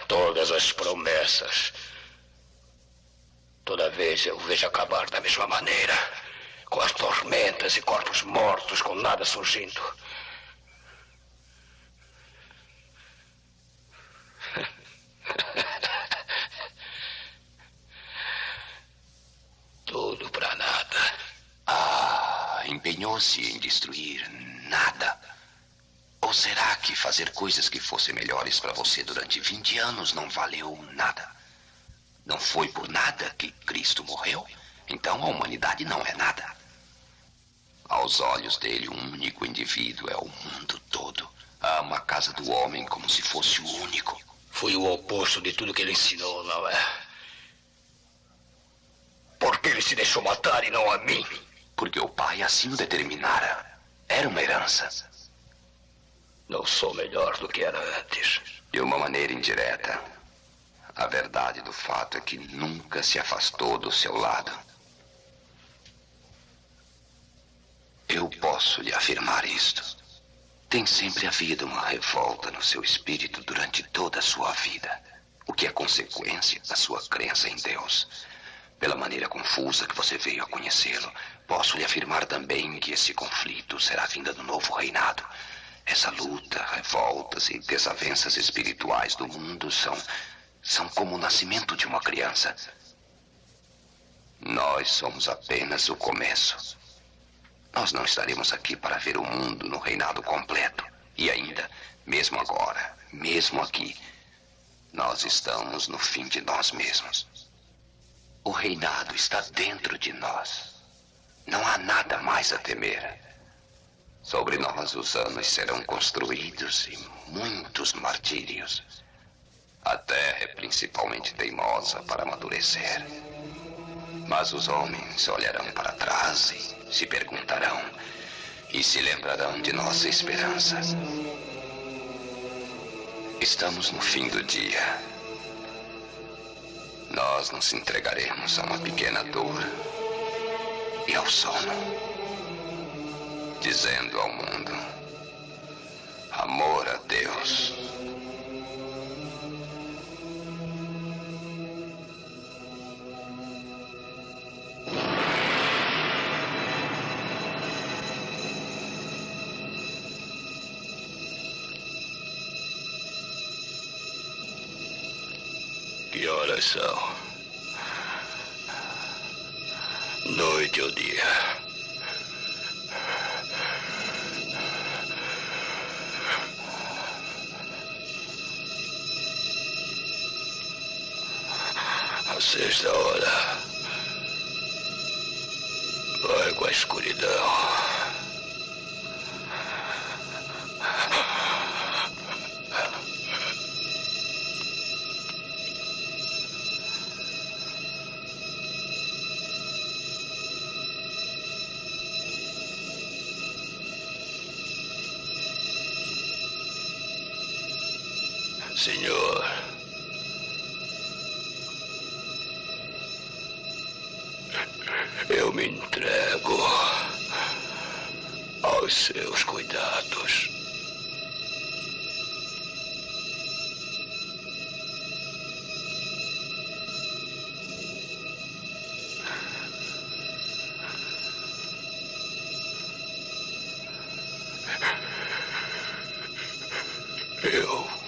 Todas as promessas. Toda vez eu vejo acabar da mesma maneira. Com as tormentas e corpos mortos, com nada surgindo. Tudo para nada. Empenhou-se em destruir nada. Ou será que fazer coisas que fossem melhores para você durante 20 anos não valeu nada? Não foi por nada que Cristo morreu? Então a humanidade não é nada. Aos olhos dele, um único indivíduo é o mundo todo. Ama a casa do homem como se fosse o único. Fui o oposto de tudo que ele ensinou, não é? Por que ele se deixou matar e não a mim? Porque o pai assim o determinara. Era uma herança. Não sou melhor do que era antes. De uma maneira indireta. A verdade do fato é que nunca se afastou do seu lado. Eu posso lhe afirmar isto. Tem sempre havido uma revolta no seu espírito durante toda a sua vida, o que é consequência da sua crença em Deus. Pela maneira confusa que você veio a conhecê-lo, posso lhe afirmar também que esse conflito será a vinda do novo reinado. Essa luta, revoltas e desavenças espirituais do mundo são como o nascimento de uma criança. Nós somos apenas o começo. Nós não estaremos aqui para ver o mundo no reinado completo. E ainda, mesmo agora, mesmo aqui, nós estamos no fim de nós mesmos. O reinado está dentro de nós. Não há nada mais a temer. Sobre nós os anos serão construídos e muitos martírios. A terra é principalmente teimosa para amadurecer. Mas os homens olharão para trás e se perguntarão e se lembrarão de nossa esperança. Estamos no fim do dia. Nós nos entregaremos a uma pequena dor e ao sono, dizendo ao mundo: amor a Deus. direção. Noite ou dia. A sexta hora vai com a escuridão. Senhor, eu me entrego aos seus cuidados. Eu